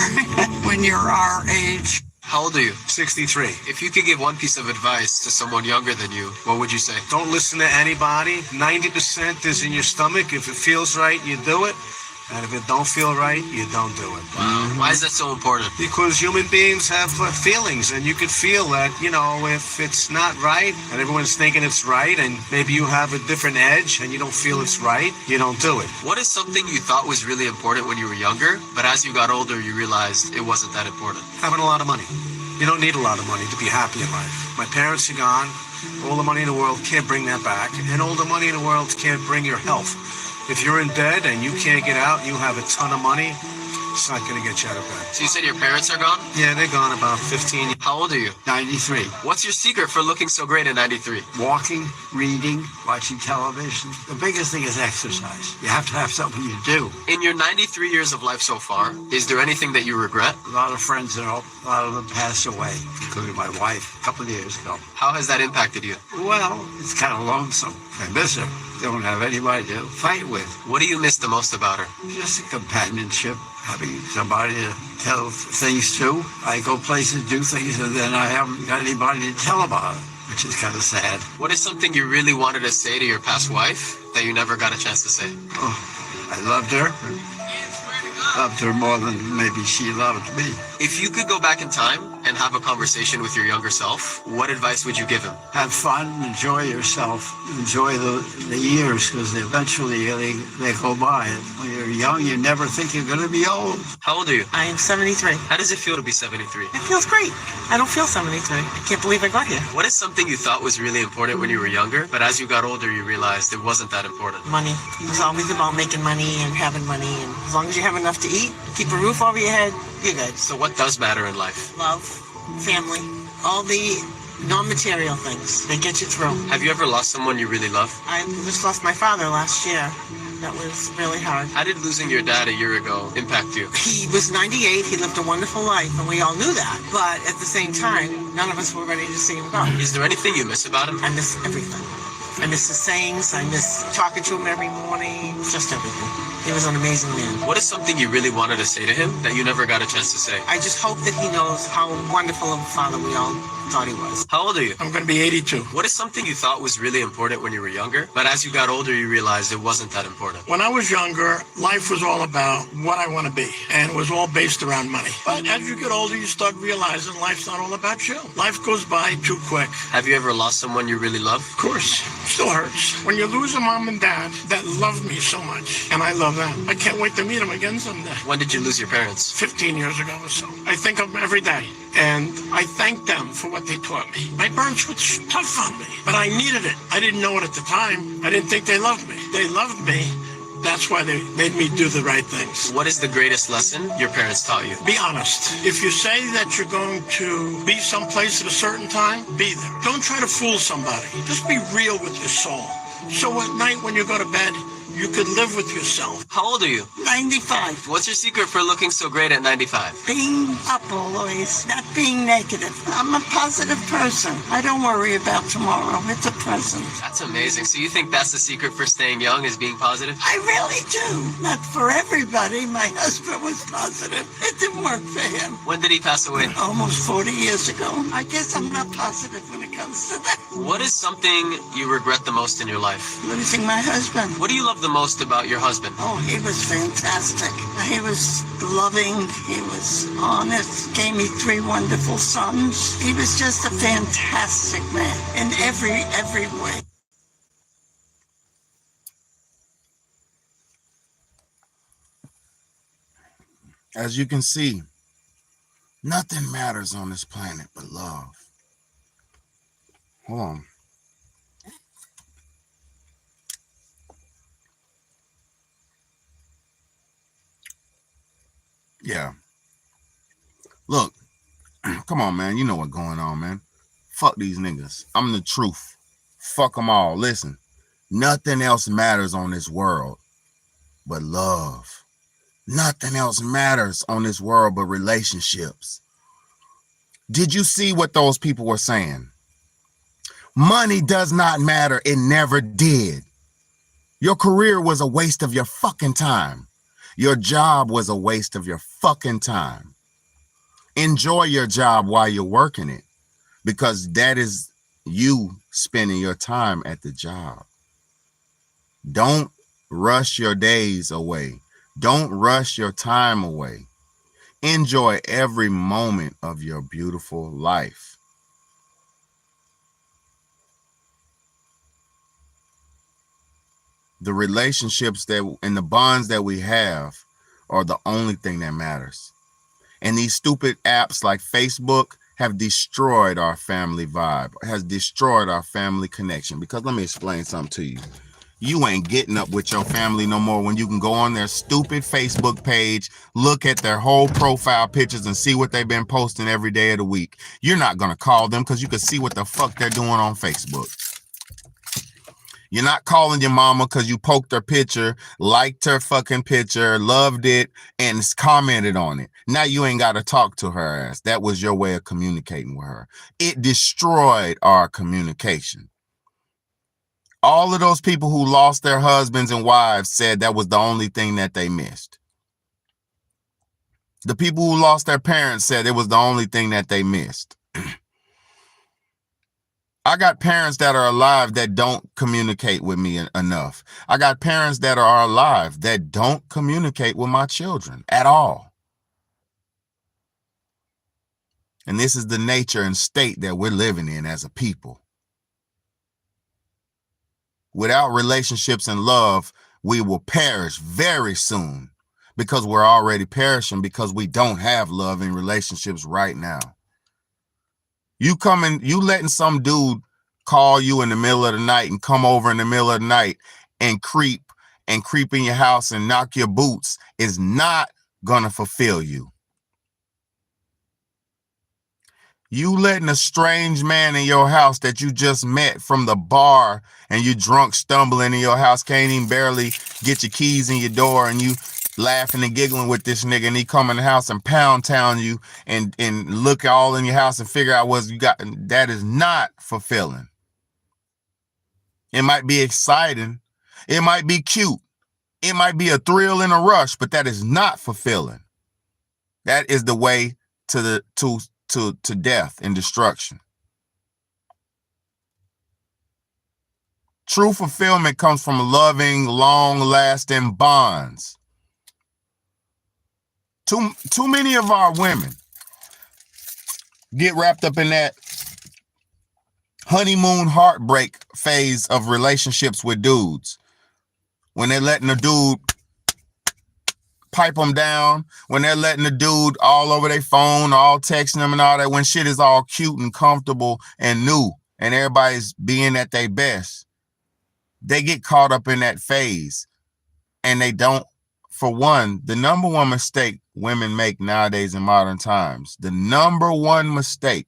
when you're our age. How old are you? 63. If you could give one piece of advice to someone younger than you, what would you say? Don't listen to anybody. 90% is in your stomach. If it feels right, you do it. And if it don't feel right, you don't do it. Wow. Why is that so important? Because human beings have feelings, and you could feel that, if it's not right, and everyone's thinking it's right, and maybe you have a different edge, and you don't feel it's right, you don't do it. What is something you thought was really important when you were younger, but as you got older, you realized it wasn't that important? Having a lot of money. You don't need a lot of money to be happy in life. My parents are gone. All the money in the world can't bring that back, and all the money in the world can't bring your health. If you're in bed and you can't get out, you have a ton of money, it's not going to get you out of bed. So you said your parents are gone? Yeah, they're gone about 15. How old are you? 93. What's your secret for looking so great at 93? Walking, reading, watching television. The biggest thing is exercise. You have to have something to do. In your 93 years of life so far, is there anything that you regret? A lot of friends, a lot of them passed away, including my wife a couple of years ago. How has that impacted you? Well, it's kind of lonesome. I miss her. Don't have anybody to fight with. What do you miss the most about her? Just the companionship, having somebody to tell things to. I go places, do things, and then I haven't got anybody to tell about it, which is kind of sad. What is something you really wanted to say to your past wife that you never got a chance to say? Oh, I loved her. Loved her more than maybe she loved me. If you could go back in time and have a conversation with your younger self, what advice would you give him? Have fun, enjoy yourself, enjoy the years, because eventually they go by. When you're young, you never think you're going to be old. How old are you? I am 73. How does it feel to be 73? It feels great. I don't feel 73. I can't believe I got here. What is something you thought was really important when you were younger, but as you got older, you realized it wasn't that important? Money. It was always about making money and having money, and as long as you have enough to eat, keep a roof over your head, you're good. So what does matter in life? Love, family, all the non-material things that get you through. Have you ever lost someone you really love? I just lost my father last year. That was really hard. How did losing your dad a year ago impact you? He was 98. He lived a wonderful life, and we all knew that. But at the same time, none of us were ready to see him go. Is there anything you miss about him? I miss everything. I miss his sayings. I miss talking to him every morning. Just everything. He was an amazing man. What is something you really wanted to say to him that you never got a chance to say? I just hope that he knows how wonderful of a father we all thought he was. How old are you? I'm going to be 82. What is something you thought was really important when you were younger, but as you got older, you realized it wasn't that important? When I was younger, life was all about what I want to be, and it was all based around money. But as you get older, you start realizing life's not all about you. Life goes by too quick. Have you ever lost someone you really love? Of course, still hurts. When you lose a mom and dad that loved me so much, and I love them, I can't wait to meet them again someday. When did you lose your parents? 15 years ago or so. I think of them every day, and I thank them for what they taught me. My parents were tough on me, but I needed it. I didn't know it at the time. I didn't think they loved me. They loved me. That's why they made me do the right things. What is the greatest lesson your parents taught you? Be honest. If you say that you're going to be someplace at a certain time, be there. Don't try to fool somebody. Just be real with your soul. So at night when you go to bed, you could live with yourself. How old are you? 95. What's your secret for looking so great at 95? Being up always, not being negative. I'm a positive person. I don't worry about tomorrow. It's a present. That's amazing. So you think that's the secret for staying young, is being positive? I really do. Not for everybody. My husband was positive. It didn't work for him. When did he pass away? Almost 40 years ago. I guess I'm not positive when it comes to that. What is something you regret the most in your life? Losing my husband. What do you love the most about your husband? Oh, he was fantastic. He was loving. He was honest. Gave me 3 wonderful sons. He was just a fantastic man in every way. As you can see, nothing matters on this planet but love. Hold on. Yeah. Look, come on, man. You know what's going on, man. Fuck these niggas. I'm the truth. Fuck them all. Listen, nothing else matters on this world but love. Nothing else matters on this world but relationships. Did you see what those people were saying? Money does not matter. It never did. Your career was a waste of your fucking time. Your job was a waste of your fucking time. Enjoy your job while you're working it, because that is you spending your time at the job. Don't rush your days away. Don't rush your time away. Enjoy every moment of your beautiful life. The relationships that and the bonds that we have are the only thing that matters. And these stupid apps like Facebook have destroyed our family vibe, has destroyed our family connection. Because let me explain something to you. You ain't getting up with your family no more when you can go on their stupid Facebook page, look at their whole profile pictures and see what they've been posting every day of the week. You're not going to call them because you can see what the fuck they're doing on Facebook. You're not calling your mama because you poked her picture, liked her fucking picture, loved it, and commented on it. Now you ain't got to talk to her ass. That was your way of communicating with her. It destroyed our communication. All of those people who lost their husbands and wives said that was the only thing that they missed. The people who lost their parents said it was the only thing that they missed. I got parents that are alive that don't communicate with me enough. I got parents that are alive that don't communicate with my children at all. And this is the nature and state that we're living in as a people. Without relationships and love, we will perish very soon, because we're already perishing because we don't have love in relationships right now. You letting some dude call you in the middle of the night and come over in the middle of the night and creep in your house and knock your boots is not gonna fulfill you. You letting a strange man in your house that you just met from the bar and you drunk stumbling in your house, can't even barely get your keys in your door, and you laughing and giggling with this nigga, and he come in the house and pound town you and look all in your house and figure out what you got. That is not fulfilling. It might be exciting. It might be cute. It might be a thrill and a rush, but that is not fulfilling. That is the way to death and destruction. True fulfillment comes from loving, long-lasting bonds. Too many of our women get wrapped up in that honeymoon heartbreak phase of relationships with dudes. When they're letting a dude pipe them down, when they're letting the dude all over their phone, all texting them and all that, when shit is all cute and comfortable and new and everybody's being at their best, they get caught up in that phase. And they don't, for one, the number one mistake women make nowadays in modern times, the number one mistake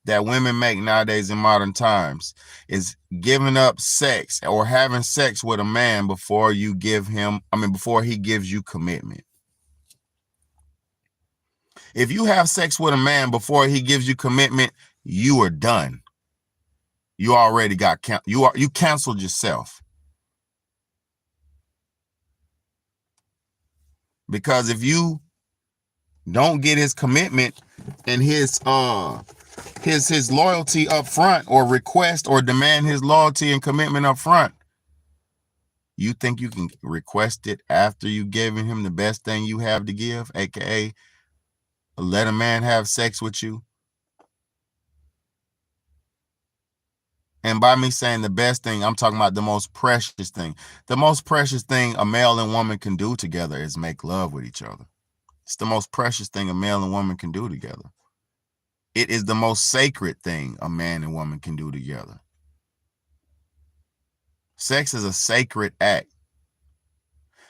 that women make nowadays in modern times is giving up sex or having sex with a man before he gives you commitment. If you have sex with a man before he gives you commitment, you are done. You already got you canceled yourself. Because if you don't get his commitment and his loyalty up front, or request or demand his loyalty and commitment up front, you think you can request it after you've given him the best thing you have to give, aka let a man have sex with you? And by me saying the best thing, I'm talking about the most precious thing. The most precious thing a male and woman can do together is make love with each other. It's the most precious thing a male and woman can do together. It is the most sacred thing a man and woman can do together. Sex is a sacred act.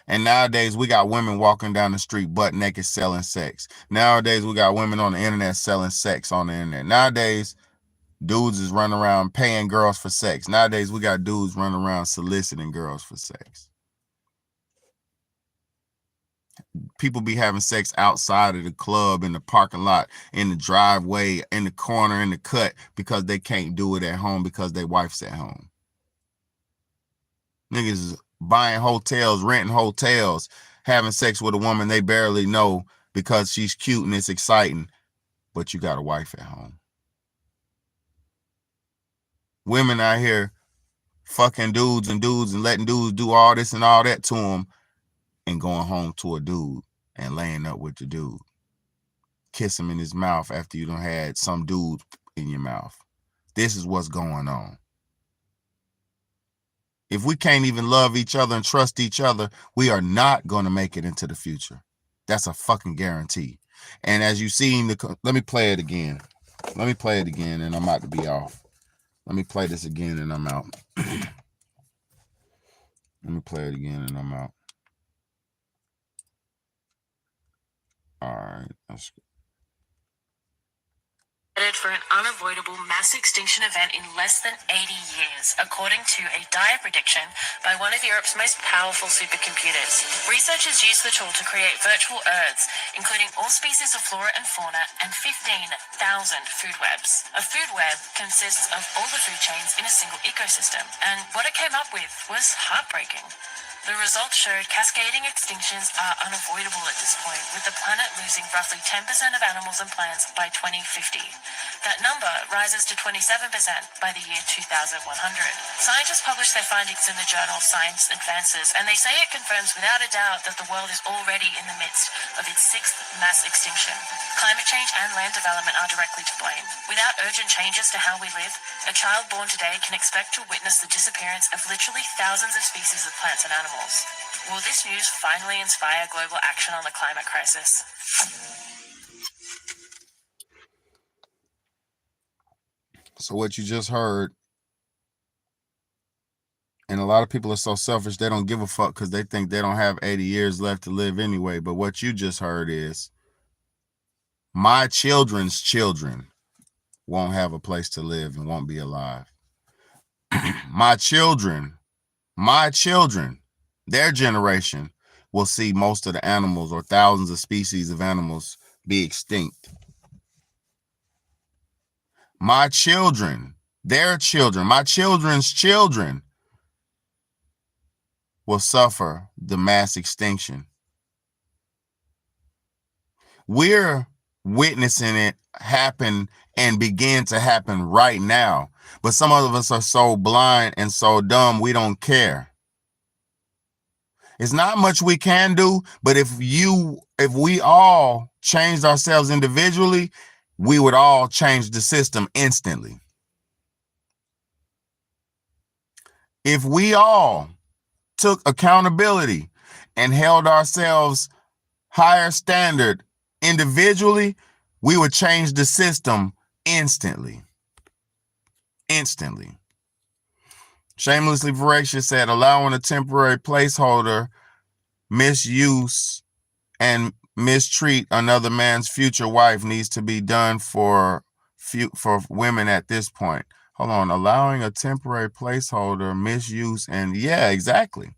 And nowadays we got women walking down the street butt naked selling sex. Nowadays we got women on the internet selling sex on the internet. Nowadays dudes is running around paying girls for sex. Nowadays we got dudes running around soliciting girls for sex. People be having sex outside of the club, in the parking lot, in the driveway, in the corner, in the cut, because they can't do it at home because their wife's at home. Niggas is buying hotels, renting hotels, having sex with a woman they barely know because she's cute and it's exciting, but you got a wife at home. Women out here fucking dudes and letting dudes do all this and all that to them and going home to a dude and laying up with the dude. Kiss him in his mouth after you done had some dude in your mouth. This is what's going on. If we can't even love each other and trust each other, we are not going to make it into the future. That's a fucking guarantee. And as you see, let me play it again. Let me play it again and I'm about to be off. Let me play this again and I'm out. Let me play it again and I'm out. All right. That's good. For an unavoidable mass extinction event in less than 80 years, according to a dire prediction by one of Europe's most powerful supercomputers. Researchers used the tool to create virtual Earths, including all species of flora and fauna and 15,000 food webs. A food web consists of all the food chains in a single ecosystem, and what it came up with was heartbreaking. The results showed cascading extinctions are unavoidable at this point, with the planet losing roughly 10% of animals and plants by 2050. That number rises to 27% by the year 2100. Scientists published their findings in the journal Science Advances, and they say it confirms without a doubt that the world is already in the midst of its sixth mass extinction. Climate change and land development are directly to blame. Without urgent changes to how we live, a child born today can expect to witness the disappearance of literally thousands of species of plants and animals. Will this news finally inspire global action on the climate crisis? So what you just heard, and a lot of people are so selfish, they don't give a fuck because they think they don't have 80 years left to live anyway. But what you just heard is my children's children won't have a place to live and won't be alive. My children, their generation will see most of the animals or thousands of species of animals be extinct. My children, their children, my children's children will suffer the mass extinction. We're witnessing it happen and begin to happen right now. But some of us are so blind and so dumb, we don't care. It's not much we can do, but if we all changed ourselves individually, we would all change the system instantly. If we all took accountability and held ourselves higher standard individually, we would change the system instantly. Instantly. Shamelessly Voracious said, allowing a temporary placeholder misuse and mistreat another man's future wife needs to be done for women at this point. Hold on, allowing a temporary placeholder misuse and yeah, exactly.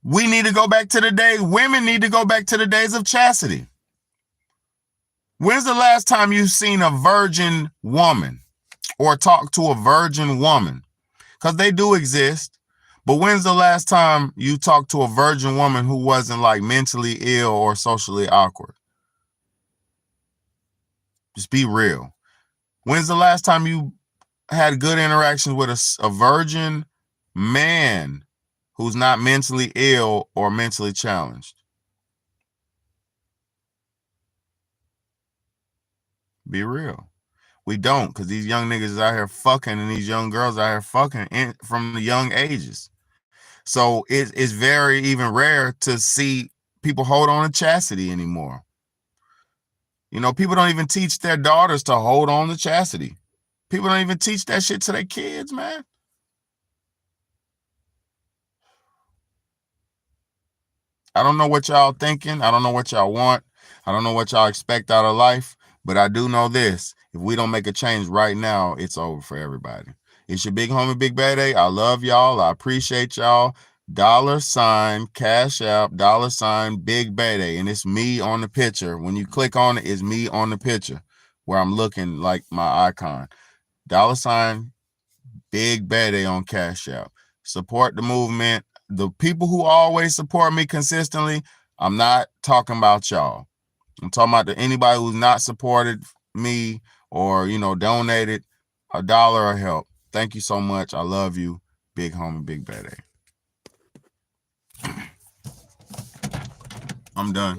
We need to go back to the day, women need to go back to the days of chastity. When's the last time you've seen a virgin woman or talked to a virgin woman? Because they do exist. But when's the last time you talked to a virgin woman who wasn't like mentally ill or socially awkward? Just be real. When's the last time you had good interactions with a virgin man who's not mentally ill or mentally challenged? Be real. We don't, because these young niggas is out here fucking and these young girls out here fucking from the young ages. So it's very even rare to see people hold on to chastity anymore. You know, people don't even teach their daughters to hold on to chastity. People don't even teach that shit to their kids, man. I don't know what y'all thinking. I don't know what y'all want. I don't know what y'all expect out of life, but I do know this. If we don't make a change right now, it's over for everybody. It's your big homie, Big Bad A. I love y'all. I appreciate y'all. $ Cash App, $ Big Bad A. And it's me on the picture. When you click on it, it's me on the picture where I'm looking like my icon. $ Big Bad A on Cash App. Support the movement. The people who always support me consistently, I'm not talking about y'all. I'm talking about anybody who's not supported me or, donated $1 or help. Thank you so much. I love you. Big homie, Big Bad A. I'm done.